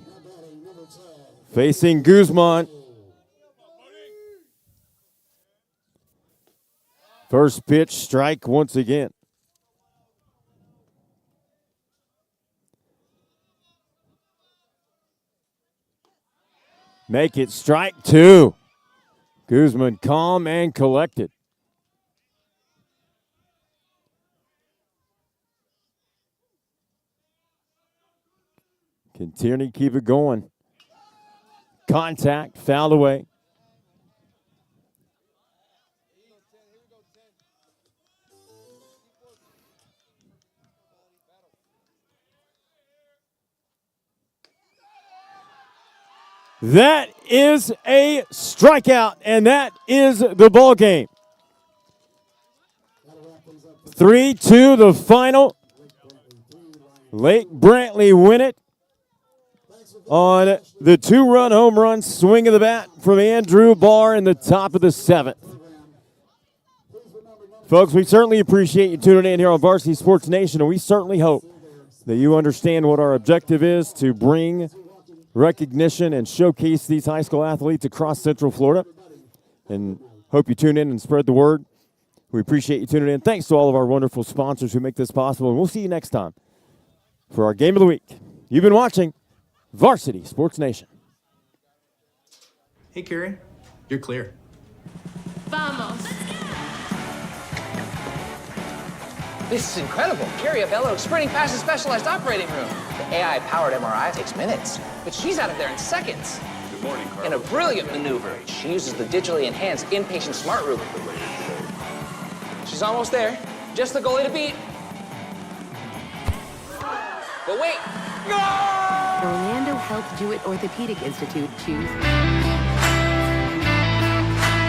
facing Guzman. First pitch, strike once again. Make it strike two. Guzman calm and collected. Can Tierney keep it going? Contact, fouled away. That is a strikeout, and that is the ball game. 3-2 the final. Lake Brantley win it on the 2-run home run swing of the bat from Andrew Barr in the top of the seventh. Folks, we certainly appreciate you tuning in here on Varsity Sports Nation, and we certainly hope that you understand what our objective is to bring recognition and showcase these high school athletes across Central Florida. And hope you tune in and spread the word. We appreciate you tuning in. Thanks to all of our wonderful sponsors who make this possible. And we'll see you next time for our Game of the Week. You've been watching Varsity Sports Nation. Hey, Carrie, you're clear. Vamos. This is incredible. Carrie Abello sprinting past the specialized operating room. The AI-powered MRI takes minutes, but she's out of there in seconds. Good morning, Carl. In a brilliant maneuver, she uses the digitally enhanced inpatient smart room. She's almost there. Just the goalie to beat. But wait. Orlando Health Jewett Orthopedic Institute choose